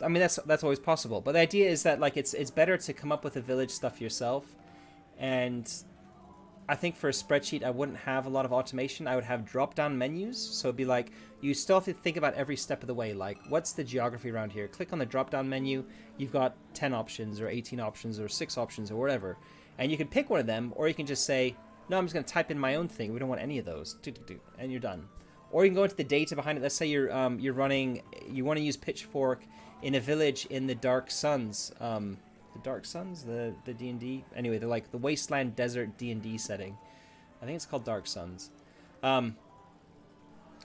I mean, that's always possible. But the idea is that like it's better to come up with the village stuff yourself. And I think for a spreadsheet, I wouldn't have a lot of automation. I would have drop-down menus. So it'd be like, you still have to think about every step of the way. Like, what's the geography around here? Click on the drop-down menu. You've got 10 options or 18 options or 6 options or whatever. And you can pick one of them, or you can just say, no, I'm just going to type in my own thing. We don't want any of those. And you're done. Or you can go into the data behind it. Let's say you want to use Pitchfork in a village in the Dark Suns. The Dark Suns, the D&D. Anyway, they're like the Wasteland Desert D&D setting. I think it's called Dark Suns.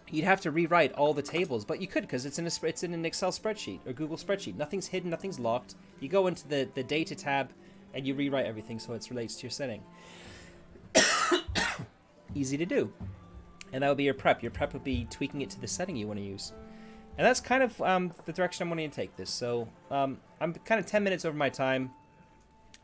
You'd have to rewrite all the tables, but you could, because it's in an Excel spreadsheet or Google spreadsheet. Nothing's hidden, nothing's locked. You go into the data tab and you rewrite everything so it relates to your setting. Easy to do. And that would be your prep. Your prep would be tweaking it to the setting you want to use. And that's kind of the direction I'm wanting to take this. So I'm kind of 10 minutes over my time.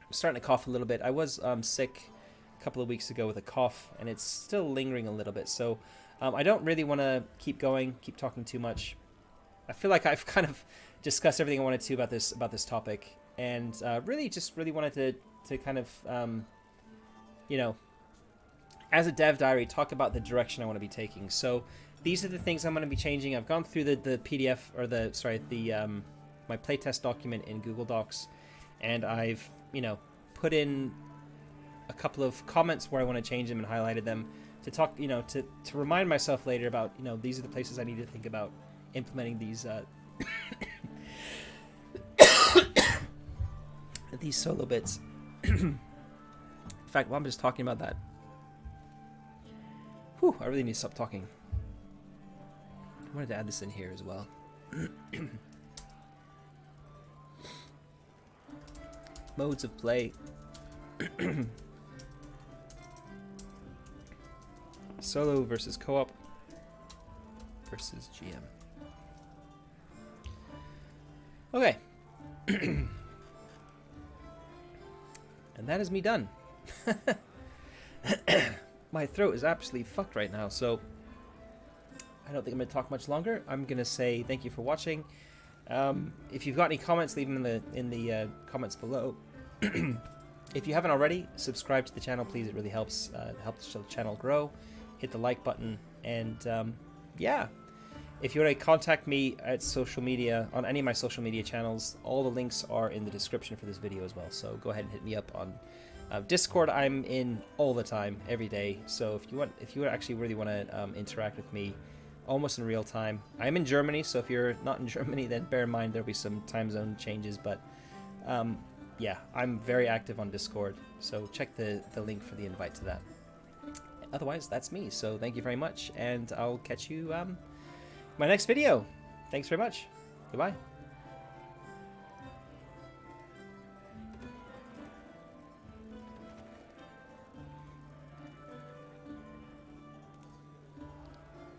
I'm starting to cough a little bit. I was sick a couple of weeks ago with a cough, and it's still lingering a little bit. So I don't really want to keep talking too much. I feel like I've kind of discussed everything I wanted to about this topic, and really wanted to kind of you know, as a dev diary, talk about the direction I want to be taking. So these are the things I'm going to be changing. I've gone through the PDF, or my playtest document in Google Docs, and I've, put in a couple of comments where I want to change them and highlighted them to talk, to remind myself later about, these are the places I need to think about implementing these these solo bits. In fact, while I'm just talking about that, I really need to stop talking. I wanted to add this in here as well. Modes of play. Solo versus co-op versus GM. Okay. And that is me done. My throat is absolutely fucked right now, so I don't think I'm going to talk much longer. I'm going to say thank you for watching. If you've got any comments, leave them in the comments below. If you haven't already, subscribe to the channel, please. It really helps the channel grow. Hit the like button, and yeah. If you want to contact me at social media, on any of my social media channels, all the links are in the description for this video as well. So go ahead and hit me up on Discord. I'm in all the time, every day. So if you actually really want to interact with me almost in real time, I'm in Germany. So if you're not in Germany, then bear in mind there'll be some time zone changes. But yeah, I'm very active on Discord. So check the link for the invite to that. Otherwise, that's me. So thank you very much, and I'll catch you my next video. Thanks very much. Goodbye.